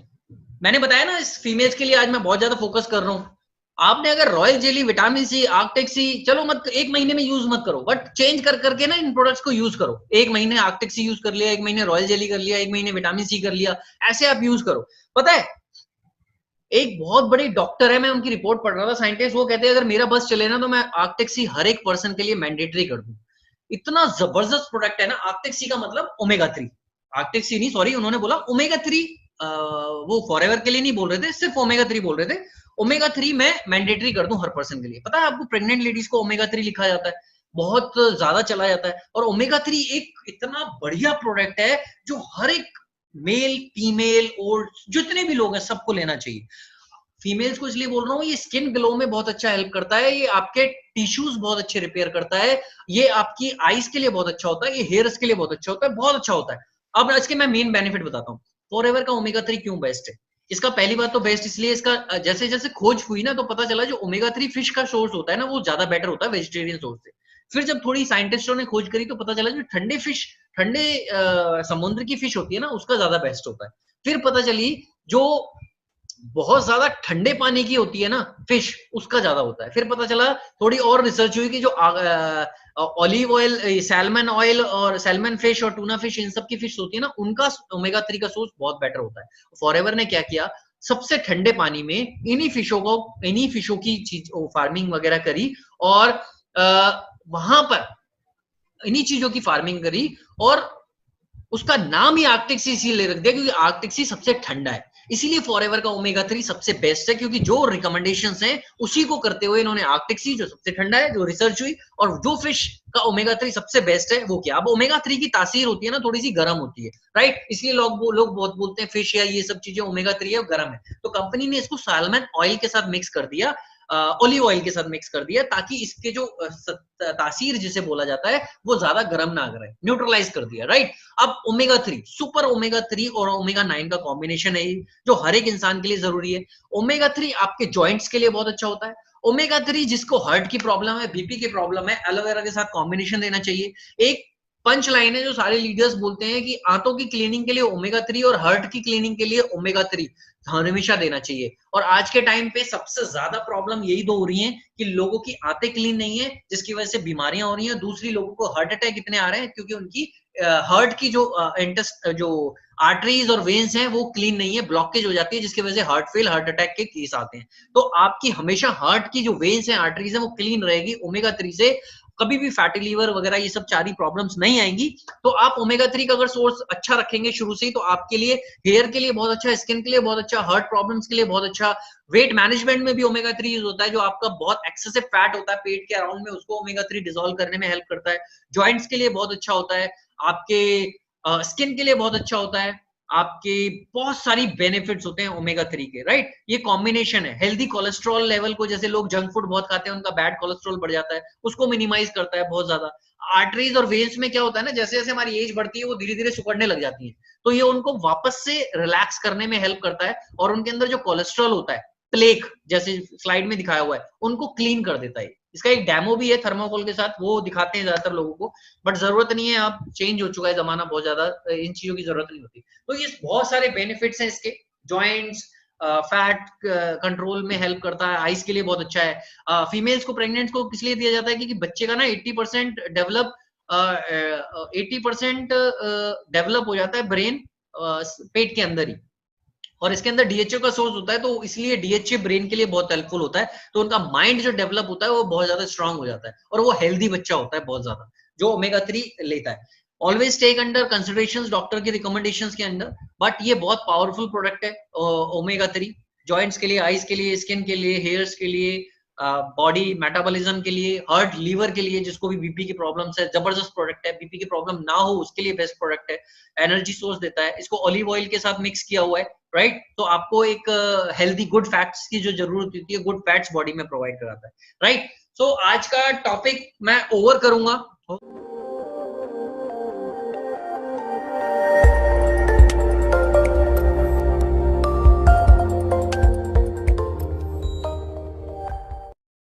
मैंने बताया ना इस फीमेल्स के लिए आज मैं बहुत ज्यादा फोकस कर रहा हूँ। आपने अगर royal jelly, vitamin C, arctic sea, चलो मत एक महीने में यूज मत करो, बट चेंज कर करके ना इन प्रोडक्ट्स को यूज करो। एक महीने आर्कटिक सी यूज कर लिया, एक महीने रॉयल जेली कर लिया, एक महीने विटामिन सी कर लिया, ऐसे आप यूज करो। पता है एक बहुत बड़ी डॉक्टर है, मैं उनकी रिपोर्ट पढ़ रहा था, साइंटिस्ट, वो कहते हैं अगर मेरा बस चले ना तो मैं आर्कटिक सी हर एक पर्सन के लिए मैंडेटरी कर दूं। इतना जबरदस्त प्रोडक्ट है ना आर्कटिक सी का, मतलब ओमेगा 3, आर्कटिक सी नहीं, सॉरी उन्होंने बोला ओमेगा 3, वो फॉरएवर के लिए नहीं बोल रहे थे, सिर्फ ओमेगा 3 बोल रहे थे। ओमेगा 3 मैं मैंडेटरी कर दूं हर पर्सन के लिए। पता है आपको प्रेग्नेंट लेडीज को ओमेगा 3 लिखा जाता है, बहुत ज्यादा चला जाता है। और ओमेगा 3 एक इतना बढ़िया प्रोडक्ट है जो हर एक मेल फीमेल ओल्ड जितने भी लोग हैं सबको लेना चाहिए। फीमेल्स को इसलिए बोल रहा हूँ, ये स्किन ग्लो में बहुत अच्छा हेल्प करता है, ये आपके टिश्यूज बहुत अच्छे रिपेयर करता है, ये आपकी आईज के लिए बहुत अच्छा होता है, ये हेयर्स के लिए बहुत अच्छा होता है, बहुत अच्छा होता है। अब इसके मैं मेन बेनिफिट बताता हूँ फॉरएवर का ओमेगा 3 क्यों बेस्ट है। इसका पहली बात तो बेस्ट इसलिए, इसका जैसे जैसे खोज हुई ना तो पता चला जो ओमेगा 3 फिश का सोर्स होता है ना, वो ज्यादा बेटर होता है वेजिटेरियन सोर्स से। फिर जब थोड़ी साइंटिस्टों ने खोज करी तो पता चला जो ठंडे फिश, ठंडे समुद्र की फिश होती है ना, उसका ज्यादा बेस्ट होता है। फिर पता चली जो बहुत ज्यादा ठंडे पानी की होती है ना फिश, उसका ज्यादा होता है। फिर पता चला, थोड़ी और रिसर्च हुई कि जो ऑलिव ऑयल, सैल्मन ऑयल और सैल्मन फिश और टूना फिश, इन सब की फिश होती है ना, उनका ओमेगा 3 का सोर्स बहुत बेटर होता है। फॉरएवर ने क्या किया, सबसे ठंडे पानी में इन्हीं फिशों की चीज फार्मिंग वगैरह करी, और वहां पर इन्हीं चीजों की फार्मिंग करी, और उसका नाम ही आर्कटिक सी इसीलिए रख दिया क्योंकि आर्कटिक सी सबसे ठंडा है। इसीलिए फॉरएवर का ओमेगा 3 सबसे बेस्ट है, क्योंकि जो रिकमेंडेशंस हैं उसी को करते हुए इन्होंने आर्कटिक सी जो सबसे ठंडा है जो रिसर्च हुई, और जो फिश का ओमेगा 3 सबसे बेस्ट है वो क्या। अब ओमेगा 3 की तासीर होती है ना, थोड़ी सी गर्म होती है, राइट, इसलिए लोग बहुत बोलते हैं फिश या ये सब चीजें ओमेगा 3 है गर्म है। तो कंपनी ने इसको साल्मन ऑयल के साथ मिक्स कर दिया, ऑलिव ऑयल के साथ मिक्स कर दिया, ताकि इसके जो तासीर जिसे बोला जाता है वो ज्यादा गर्म ना करे, न्यूट्रलाइज कर दिया, राइट। अब ओमेगा 3 सुपर ओमेगा 3 और ओमेगा 9 का कॉम्बिनेशन है जो हर एक इंसान के लिए जरूरी है। ओमेगा 3 आपके जॉइंट्स के लिए बहुत अच्छा होता है। ओमेगा 3 जिसको हार्ट की प्रॉब्लम है, बीपी की प्रॉब्लम है, एलोवेरा के साथ कॉम्बिनेशन देना चाहिए। एक पंच लाइन है जो सारे लीडर्स बोलते हैं कि आंतों की क्लीनिंग के लिए ओमेगा 3 और हार्ट की क्लीनिंग के लिए ओमेगा 3 हमेशा देना चाहिए। और आज के टाइम पे सबसे ज्यादा प्रॉब्लम यही दो हो रही है कि लोगों की आंतें क्लीन नहीं है, जिसकी वजह से बीमारियां हो रही हैं। दूसरी, लोगों को हार्ट अटैक इतने आ रहे हैं क्योंकि उनकी हार्ट की जो आर्टरीज और वेन्स हैं वो क्लीन नहीं है, ब्लॉकेज हो जाती है, जिसकी वजह से हार्ट फेल, हार्ट अटैक के केस आते हैं। तो आपकी हमेशा हार्ट की जो वेन्स हैं, आर्टरीज हैं, वो क्लीन रहेगी ओमेगा 3 से। कभी भी फैटी लीवर वगैरह ये सब सारी प्रॉब्लम्स नहीं आएंगी। तो आप ओमेगा 3 का अगर सोर्स अच्छा रखेंगे शुरू से ही, तो आपके लिए हेयर के लिए बहुत अच्छा, स्किन के लिए बहुत अच्छा, हार्ट प्रॉब्लम्स के लिए बहुत अच्छा। वेट मैनेजमेंट में भी ओमेगा 3 यूज होता है, जो आपका बहुत एक्सेसिव फैट होता है पेट के अराउंड में, उसको ओमेगा 3 डिसॉल्व करने में हेल्प करता है। जॉइंट्स के लिए बहुत अच्छा होता है, आपके स्किन के लिए बहुत अच्छा होता है, आपके बहुत सारी बेनिफिट्स होते हैं ओमेगा 3 के, राइट। ये कॉम्बिनेशन है। हेल्दी कोलेस्ट्रॉल लेवल को, जैसे लोग जंक फूड बहुत खाते हैं उनका बैड कोलेस्ट्रॉल बढ़ जाता है, उसको मिनिमाइज करता है बहुत ज्यादा। आर्टरीज और वेन्स में क्या होता है ना, जैसे जैसे हमारी एज बढ़ती है वो धीरे धीरे सिकुड़ने लग जाती है, तो ये उनको वापस से रिलैक्स करने में हेल्प करता है, और उनके अंदर जो कोलेस्ट्रॉल होता है, प्लेक जैसे स्लाइड में दिखाया हुआ है, उनको क्लीन कर देता है। इसका एक डेमो भी है थर्मोकोल के साथ, वो दिखाते हैं ज्यादातर लोगों को, बट जरूरत नहीं है, आप चेंज हो चुका है जमाना बहुत ज्यादा, इन चीजों की जरूरत नहीं होती। तो ये बहुत सारे बेनिफिट्स हैं इसके। जॉइंट्स, फैट कंट्रोल में हेल्प करता है, आइस के लिए बहुत अच्छा है। फीमेल्स को, प्रेग्नेंट्स को किस लिए दिया जाता है, क्योंकि बच्चे का ना 80% डेवलप 80% डेवलप हो जाता है ब्रेन पेट के अंदर ही, और इसके अंदर डीएचए का सोर्स होता है, तो इसलिए डीएचए ब्रेन के लिए बहुत हेल्पफुल होता है। तो उनका माइंड जो डेवलप होता है वो बहुत ज्यादा स्ट्रांग हो जाता है, और वो हेल्दी बच्चा होता है बहुत ज्यादा, जो ओमेगा 3 लेता है। Always take under consideration doctor की रिकमेंडेशंस के अंडर, बट ये बहुत पावरफुल प्रोडक्ट है ओमेगा 3, जॉइंट्स के लिए, आइज के लिए, स्किन के लिए, हेयर्स के लिए, बॉडी मेटाबॉलिज्म के लिए, हार्ट लीवर के लिए, जिसको भी बीपी की प्रॉब्लम्स है, जबरदस्त प्रोडक्ट है। बीपी की प्रॉब्लम ना हो उसके लिए बेस्ट प्रोडक्ट है। एनर्जी सोर्स देता है, इसको ऑलिव ऑयल के साथ मिक्स किया हुआ है, राइट। तो आपको एक हेल्दी गुड फैट्स की जो जरूरत होती है, गुड फैट्स बॉडी में प्रोवाइड कराता है, राइट। सो आज का टॉपिक मैं ओवर करूंगा।